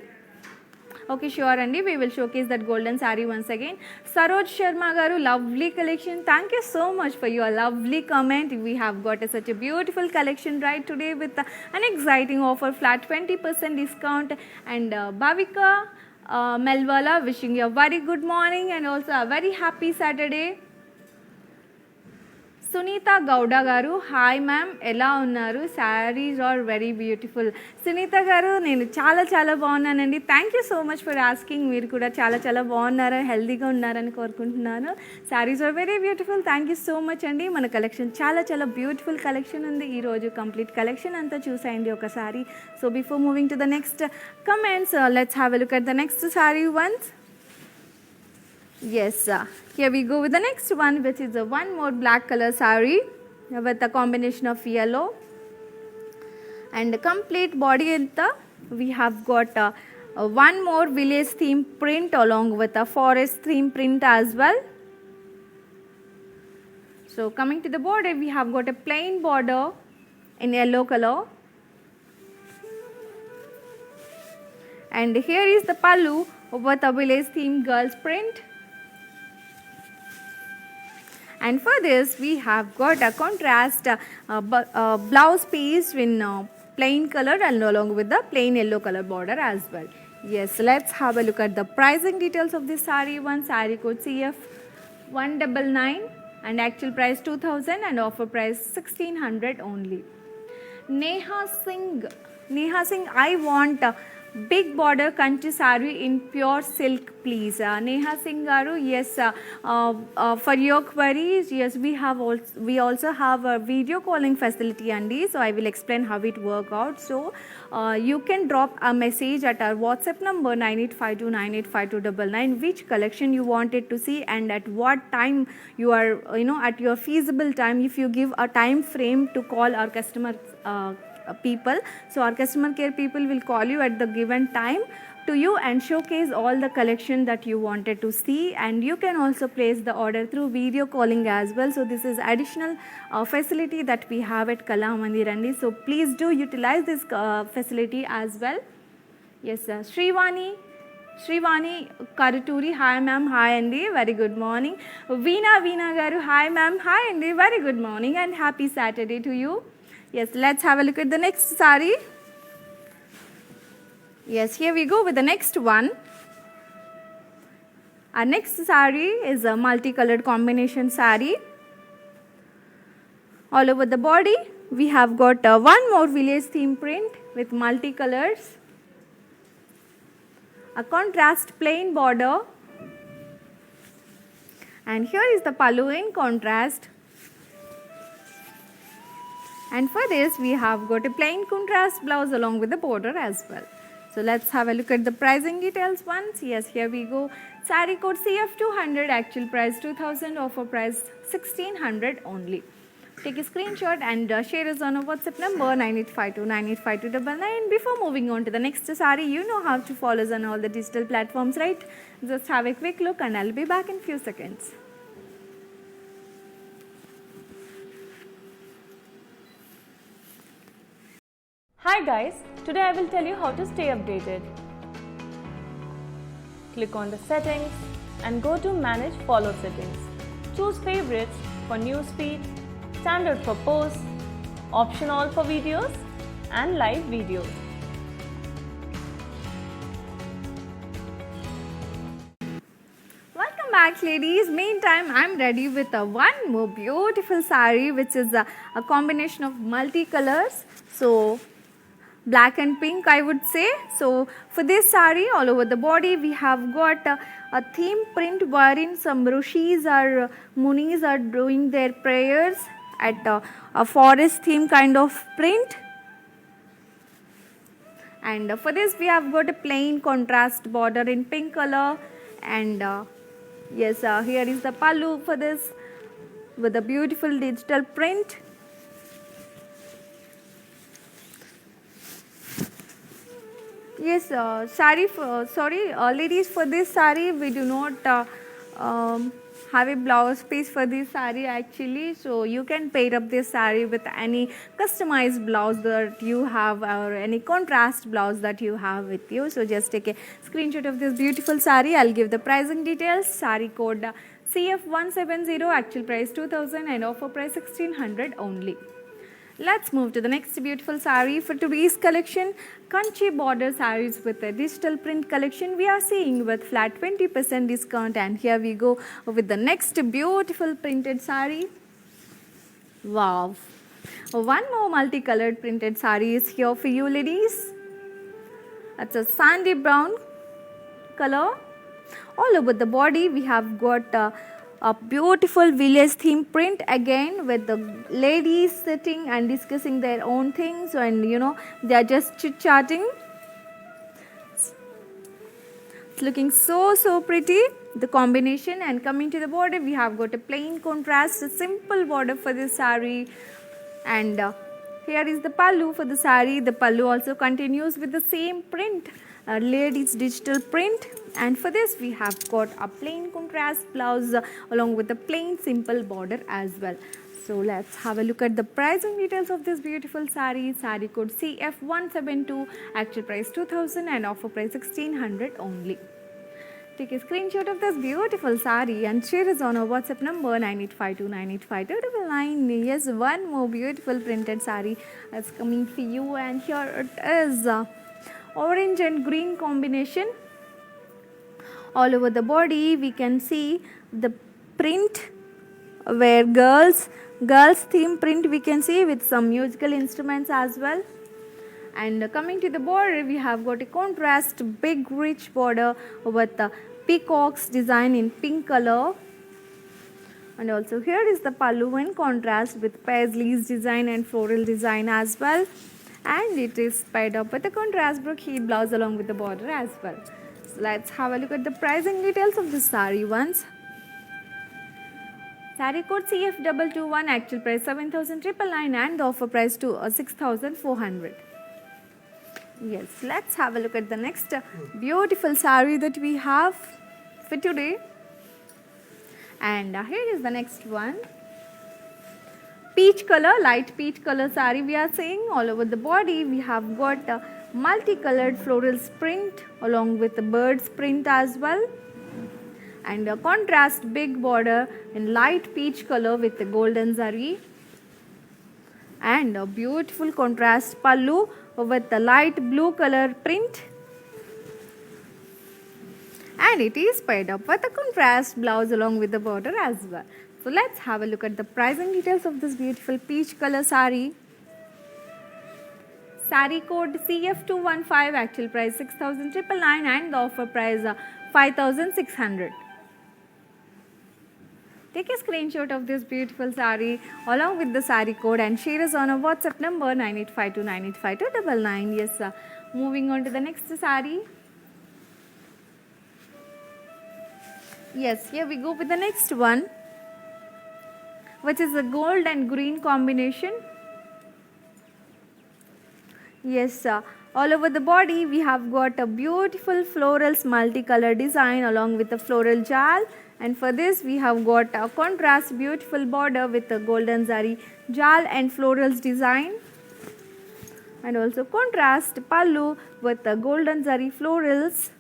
Okay, sure, Andy. We will showcase that golden sari once again. Saroj Sharma Garu, lovely collection. Thank you so much for your lovely comment. We have got such a beautiful collection right today with an exciting offer, flat 20% discount. And Bhavika Melwala, wishing you a very good morning and also a very happy Saturday. Sunita Gauda Garu, hi ma'am, ela unnaru, sarees are very beautiful. Sunita Garu, nenu chala baagunnanandi. Thank you so much for asking. Meer kuda chala baagunnaru, healthy ga unnarani korukuntunnanu. Sarees are very beautiful. Thank you so much andi. Mana collection chala beautiful collection undi. Ee roju complete collection anta chusayandi okasari. So before moving to the next comments, let's have a look at the next saree once. Yes, here we go with the next one, which is a one more black color saree with a combination of yellow and complete body. We have got one more village theme print along with a forest theme print as well. So coming to the border, we have got a plain border in yellow color. And here is the pallu with a village theme girls print. And for this, we have got a contrast blouse piece in plain color and along with the plain yellow color border as well. Yes, let's have a look at the pricing details of this saree. One saree code CF199 and actual price 2000 and offer price 1600 only. Neha Singh, I want Big border kanchi saree in pure silk, please. Neha Singh garu, yes, for your queries, yes, we also have a video calling facility, Andy. So I will explain how it work out. So you can drop a message at our WhatsApp number 9852985299, which collection you wanted to see and at what time you are, at your feasible time. If you give a time frame to call our customer people, so our customer care people will call you at the given time to you and showcase all the collection that you wanted to see, and you can also place the order through video calling as well. So this is additional facility that we have at Kala Mandir, Andi. So please do utilize this facility as well. Yes, sir. Srivani Karaturi, hi ma'am, hi Andy, very good morning. Veena garu, hi ma'am, hi Andy, very good morning and happy Saturday to you. Yes, let's have a look at the next saree. Yes, here we go with the next one. Our next saree is a multicolored combination saree. All over the body, we have got one more village theme print with multicolors. A contrast plain border. And here is the pallu in contrast. And for this, we have got a plain contrast blouse along with the border as well. So let's have a look at the pricing details once. Yes, here we go. Saree code CF200, actual price 2000, offer price 1600 only. Take a screenshot and share us on our WhatsApp number 9852985299. Before moving on to the next saree, you know how to follow us on all the digital platforms, right? Just have a quick look and I'll be back in few seconds.
Hi guys, today I will tell you how to stay updated. Click on the settings and go to manage follow settings. Choose favorites for newsfeed, standard for posts, option all for videos and live videos.
Welcome back ladies. Meantime, I'm ready with one more beautiful saree which is a combination of multicolors. So black and pink, I would say. So for this saree, all over the body, we have got a theme print wherein some rishis or munis are doing their prayers at a forest theme kind of print. And for this, we have got a plain contrast border in pink color. And yes, here is the pallu for this with a beautiful digital print. Yes, ladies, for this saree we do not have a blouse piece for this saree actually. So you can pair up this saree with any customized blouse that you have or any contrast blouse that you have with you. So just take a screenshot of this beautiful saree. I'll give the pricing details. Saree code CF170, actual price 2000 and offer price 1600 only. Let's move to the next beautiful saree for today's collection. Kanchi border sarees with a digital print collection we are seeing with flat 20% discount. And here we go with the next beautiful printed saree. Wow. One more multicolored printed saree is here for you ladies. It's a sandy brown color. All over the body we have got a beautiful village theme print again with the ladies sitting and discussing their own things, and they are just chit chatting. It's looking so pretty, the combination. And coming to the border, we have got a plain contrast, a simple border for this saree. And here is the pallu for the saree. The pallu also continues with the same print, ladies digital print. And for this we have got a plain contrast blouse along with the plain simple border as well. So let's have a look at the pricing details of this beautiful saree. Saree code CF172, actual price 2000 and offer price 1600 only. Take a screenshot of this beautiful saree and share us on our WhatsApp number 9852985299. Yes, one more beautiful printed saree is coming for you, and here it is, orange and green combination. All over the body we can see the print where girls theme print we can see with some musical instruments as well. And coming to the border, we have got a contrast big rich border with the peacocks design in pink color. And also here is the pallu in contrast with paisleys design and floral design as well. And it is paired up with a contrast brocade blouse along with the border as well. So let's have a look at the pricing details of the saree once. Saree code CF221, actual price 7,999 and the offer price to 6,400. Yes, let's have a look at the next beautiful saree that we have for today. And here is the next one. Peach color, light peach color saree we are seeing. All over the body we have got a multicolored floral print along with the bird's print as well. And a contrast big border in light peach color with the golden zari. And a beautiful contrast pallu with the light blue color print. And it is paired up with a contrast blouse along with the border as well. So let's have a look at the pricing details of this beautiful peach color saree. Saree code CF215, actual price 6,999 and the offer price 5,600. Take a screenshot of this beautiful saree along with the saree code and share us on our WhatsApp number 9852985299. Yes, sir. Moving on to the next saree. Yes, here we go with the next one, which is a gold and green combination. Yes, all over the body we have got a beautiful florals multicolor design along with a floral jal, and for this we have got a contrast beautiful border with a golden zari jal and florals design, and also contrast pallu with the golden zari florals.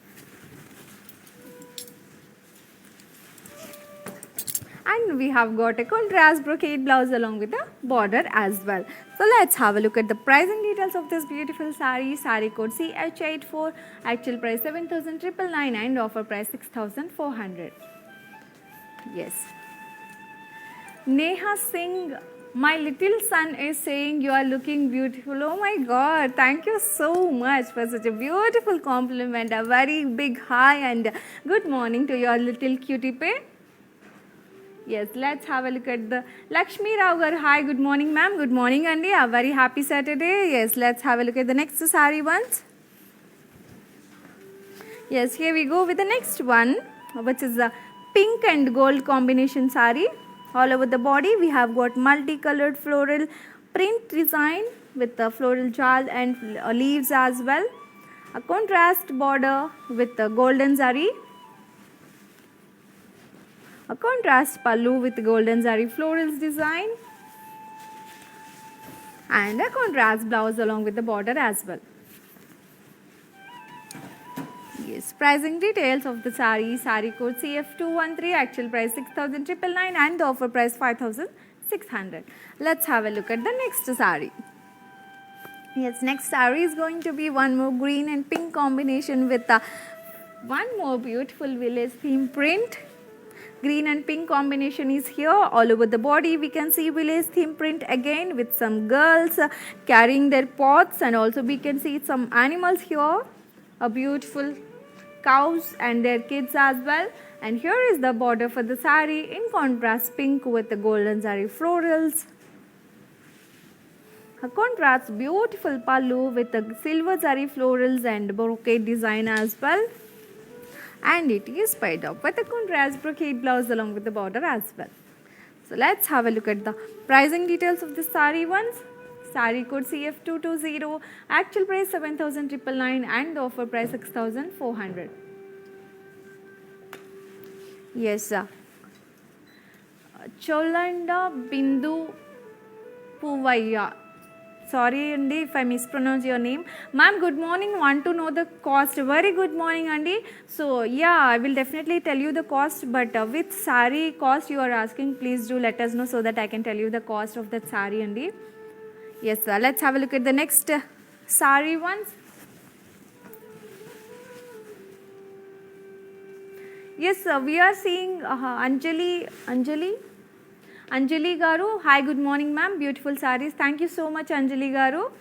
And we have got a contrast brocade blouse along with the border as well. So let's have a look at the pricing details of this beautiful saree. Saree code CH84, actual price 7,999 and offer price 6,400. Yes. Neha Singh, my little son is saying you are looking beautiful. Oh my God, thank you so much for such a beautiful compliment. A very big hi and good morning to your little cutie pie. Yes, let's have a look at the Lakshmi Raugar. Hi, good morning ma'am. Good morning Andy. A very happy Saturday. Yes, let's have a look at the next saree ones. Yes, here we go with the next one, which is a pink and gold combination saree. All over the body we have got multicolored floral print design with the floral jal and leaves as well. A contrast border with the golden zari. A contrast pallu with golden zari florals design, and a contrast blouse along with the border as well. Yes, pricing details of the saree. Saree code CF213, actual price 6,999 and the offer price 5,600. Let's have a look at the next saree. Yes, next saree is going to be one more green and pink combination with one more beautiful village theme print. Green and pink combination is here. All over the body we can see village theme print again with some girls carrying their pots, and also we can see some animals here, a beautiful cows and their kids as well. And here is the border for the saree in contrast pink with the golden zari florals. A contrast beautiful pallu with the silver zari florals and brocade design as well. And it is paired up with a contrast brocade blouse along with the border as well. So let's have a look at the pricing details of the saree ones. Saree code CF220, actual price 7,999 and the offer price 6,400. Yes, Cholanda Bindu Puvaya. Sorry Andy if I mispronounce your name. Ma'am, good morning. Want to know the cost? Very good morning Andy. So yeah, I will definitely tell you the cost, but with saree cost you are asking, please do let us know so that I can tell you the cost of that saree Andy. Yes sir, let's have a look at the next saree ones. Yes sir, we are seeing Anjali Garu. Hi, good morning ma'am. Beautiful sarees. Thank you so much Anjali Garu.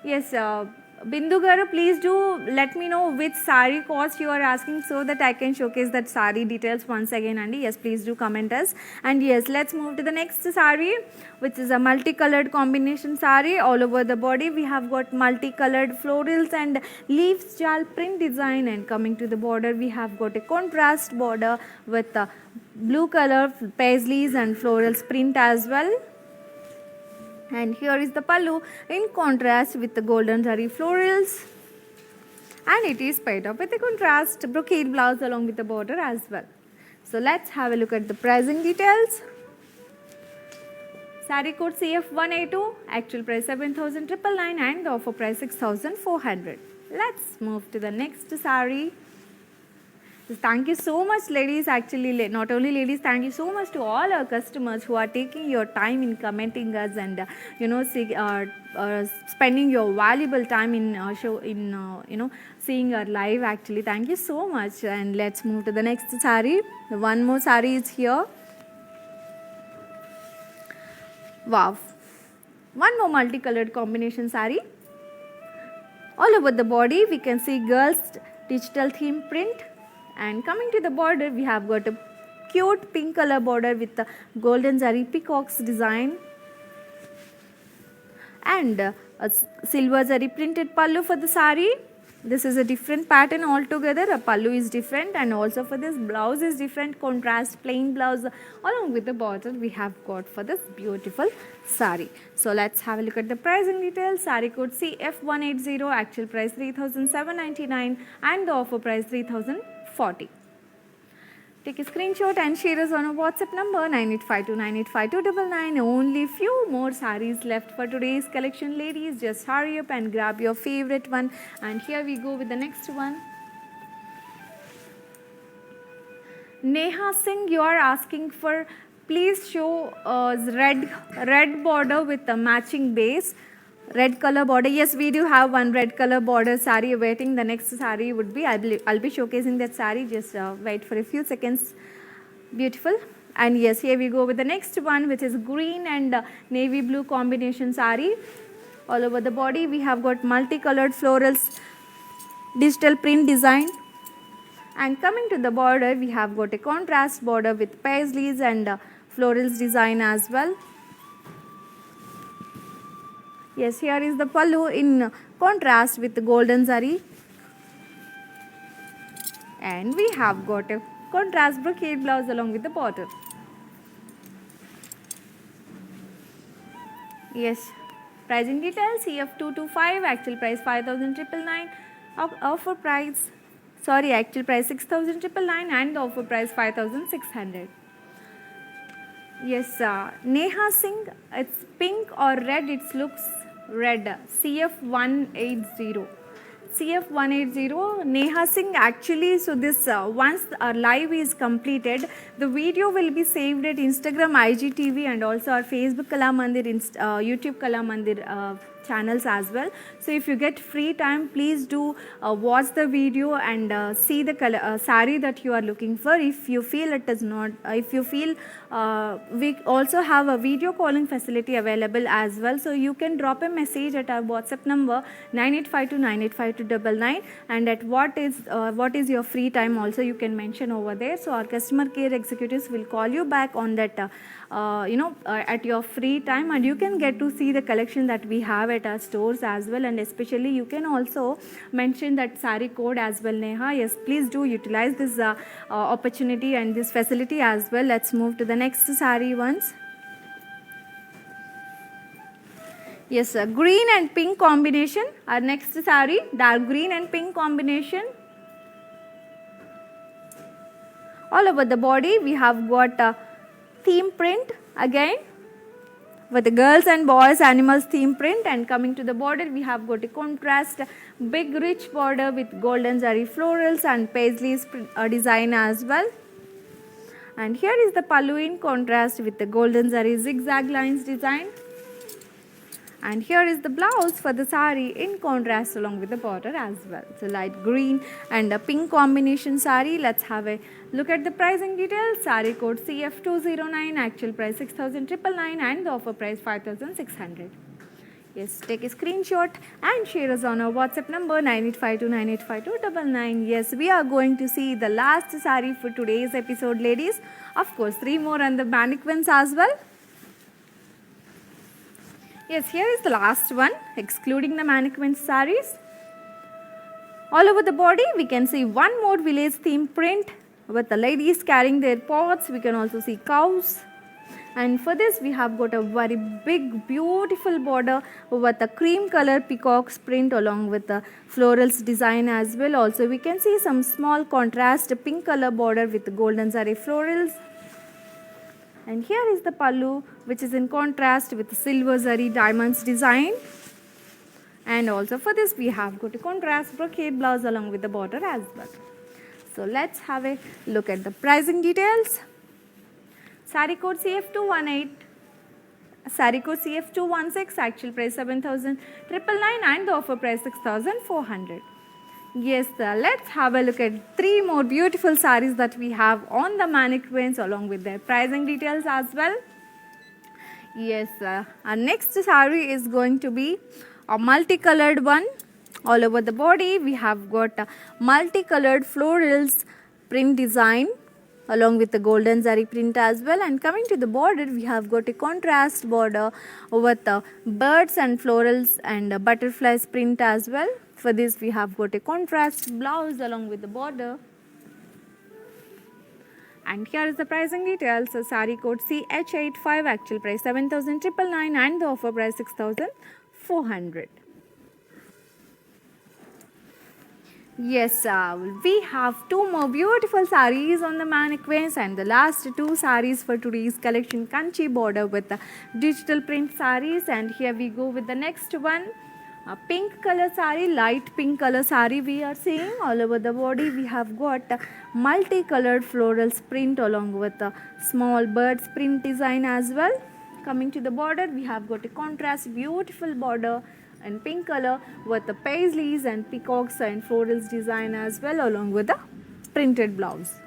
Yes, Bindu Garu, please do let me know which sari cost you are asking so that I can showcase that sari details once again. And yes, please do comment us. And yes, let's move to the next sari, which is a multicolored combination sari. All over the body, we have got multicolored florals and leaves jal print design. And coming to the border, we have got a contrast border with blue color paisleys and florals print as well. And here is the pallu in contrast with the golden zari florals, and it is paired up with a contrast brocade blouse along with the border as well. So let's have a look at the pricing details. Sari code CF182, actual price 7,999 and the offer price 6,400. Let's move to the next sari. Thank you so much, ladies. Actually, not only ladies, thank you so much to all our customers who are taking your time in commenting us and spending your valuable time in seeing our live. Actually, thank you so much. And let's move to the next sari. One more sari is here. Wow, one more multicolored combination sari. All over the body, we can see girls digital theme print. And coming to the border, we have got a cute pink color border with the golden zari peacocks design and a silver zari printed pallu for the sari. This is a different pattern altogether. A pallu is different, and also for this blouse is different, contrast plain blouse along with the border we have got for this beautiful sari. So let's have a look at the pricing details. Sari code CF180, actual price 3,799 and the offer price 3,040. Take a screenshot and share us on our WhatsApp number 9852985299. Only few more saris left for today's collection, ladies. Just hurry up and grab your favorite one. And here we go with the next one. Neha Singh, you are asking for, please show red border with a matching base. Red color border. Yes, we do have one red color border sari awaiting. The next sari would be, I'll be showcasing that sari. Just wait for a few seconds. Beautiful. And yes, here we go with the next one, which is green and navy blue combination sari. All over the body, we have got multicolored florals, digital print design. And coming to the border, we have got a contrast border with paisleys and florals design as well. Yes, here is the pallu in contrast with the golden zari. And we have got a contrast brocade blouse along with the border. Yes, pricing details CF225, actual price 5,999, offer price, actual price 6,999 and the offer price 5,600. Yes, Neha Singh, it's pink or red, it looks red, CF180. CF180, Neha Singh, actually, so this once our live is completed, the video will be saved at Instagram, IGTV and also our Facebook Kala Mandir, YouTube Kala Mandir channels as well. So if you get free time, please do watch the video and see the sari that you are looking for. If you feel it is not, we also have a video calling facility available as well. So you can drop a message at our WhatsApp number 9852985299, and at what is your free time also you can mention over there. So our customer care executives will call you back on that at your free time, and you can get to see the collection that we have at our stores as well. And especially you can also mention that sari code as well, Neha. Yes, please do utilize this opportunity and this facility as well. Let's move to the next sari ones. Yes, green and pink combination. Our next sari, dark green and pink combination. All over the body we have got a theme print again with the girls and boys animals theme print, and coming to the border we have got a contrast big rich border with golden zari florals and paisleys design as well. And here is the pallu in contrast with the golden zari zigzag lines design. And here is the blouse for the sari in contrast along with the border as well. So light green and a pink combination sari. Let's have a look at the pricing details. Sari code CF209, actual price 6,999 and the offer price 5,600. Yes, take a screenshot and share us on our WhatsApp number 9852985299. Yes, we are going to see the last saree for today's episode, ladies. Of course, 3 more on the mannequins as well. Yes, here is the last one, excluding the mannequin sarees. All over the body, we can see one more village theme print with the ladies carrying their pots. We can also see cows. And for this, we have got a very big, beautiful border with a cream color peacock's print along with the florals design as well. Also, we can see some small contrast pink color border with the golden zari florals. And here is the pallu, which is in contrast with the silver zari diamonds design. And also for this, we have got a contrast brocade blouse along with the border as well. So let's have a look at the pricing details. Saree code CF218, saree code CF216, actual price 7,999 and the offer price 6,400. Yes, let's have a look at 3 more beautiful sarees that we have on the mannequins along with their pricing details as well. Yes, our next saree is going to be a multicolored one. All over the body, we have got multicolored florals print design along with the golden zari print as well. And coming to the border, we have got a contrast border with birds and florals and butterflies print as well. For this, we have got a contrast blouse along with the border. And here is the pricing details. So saree code CH85, actual price 7,999 and the offer price 6,400. Yes, we have 2 more beautiful sarees on the mannequins, and the last 2 sarees for today's collection, Kanchi border with the digital print sarees. And here we go with the next one, a pink color saree, light pink color saree we are seeing. All over the body, we have got multicolored floral print along with the small birds print design as well. Coming to the border, we have got a contrast beautiful border and pink color with the paisleys and peacocks and florals design as well along with the printed blouse.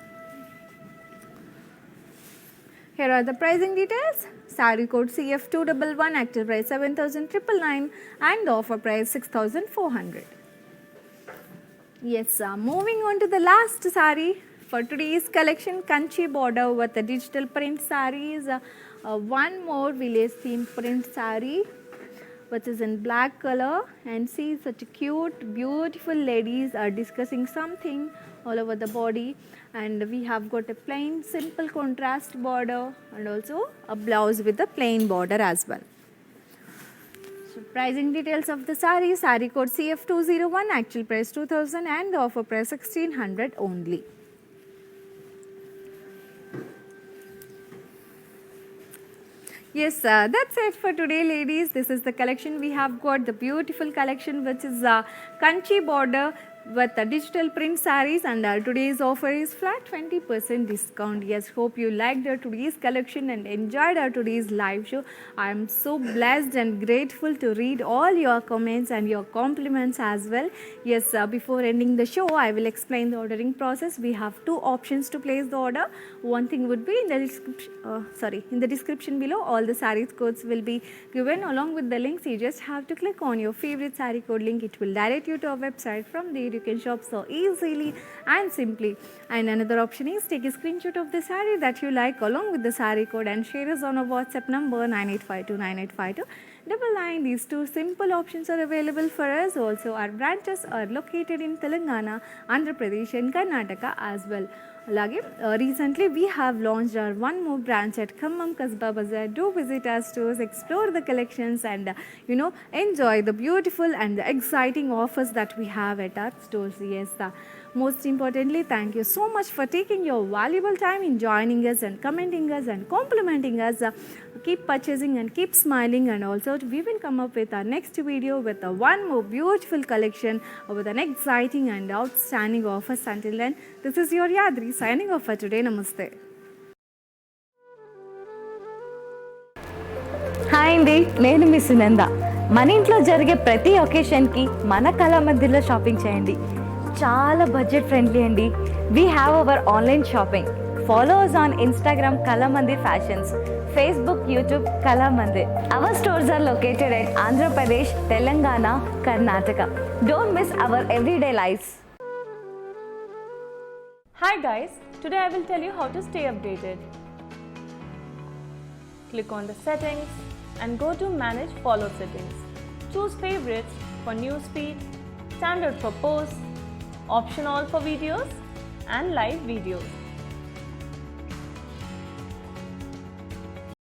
Here are the pricing details. Saree code CF211, actual price 7,999 and the offer price 6,400. Yes, moving on to the last saree for today's collection, Kanchi border with the digital print sarees. One more village theme print saree which is in black color, and see such cute beautiful ladies are discussing something all over the body. And we have got a plain simple contrast border and also a blouse with a plain border as well. So pricing details of the saree, saree code CF201, actual price 2,000 and the offer price 1,600 only. Yes, that's it for today, ladies. This is the collection we have got, the beautiful collection which is Kanchi border with the digital print sarees, and today's offer is flat 20% discount. Yes, hope you liked our today's collection and enjoyed our today's live show. I am so blessed and grateful to read all your comments and your compliments as well. Yes, before ending the show, I will explain the ordering process. We have 2 options to place the order. One thing would be in the description below. All the saree codes will be given along with the links. You just have to click on your favorite saree code link. It will direct you to our website. From there, you can shop so easily and simply. And another option is take a screenshot of the saree that you like along with the saree code and share us on our WhatsApp number 9852985299. These 2 simple options are available for us. Also, our branches are located in Telangana, Andhra Pradesh and Karnataka as well. Alage, recently we have launched our 1 more branch at Khammam Kasba Bazaar. Do visit our stores, explore the collections and enjoy the beautiful and the exciting offers that we have at our stores. Yes, most importantly, thank you so much for taking your valuable time in joining us and commenting us and complimenting us. Keep purchasing and keep smiling, and also we will come up with our next video with a 1 more beautiful collection with an exciting and outstanding offers. Until then, this is your Yadri signing off for today. Namaste.
Hi అండి, నేను మీ సునంద. మన ఇంట్లో జరిగే ప్రతి ఒకేషన్కి మన కళామందిర్లో shopping చేయండి. చాలా budget friendly అండి. We have our online shopping
Follow us on Instagram Kalamandir Fashions, Facebook, YouTube Kalamandir. Our stores are located at Andhra Pradesh, Telangana, Karnataka. Don't miss our everyday lives.
Hi guys, today I will tell you how to stay updated. Click on the settings and go to manage follow settings. Choose favorites for newsfeed, standard for posts, option all for videos and live videos.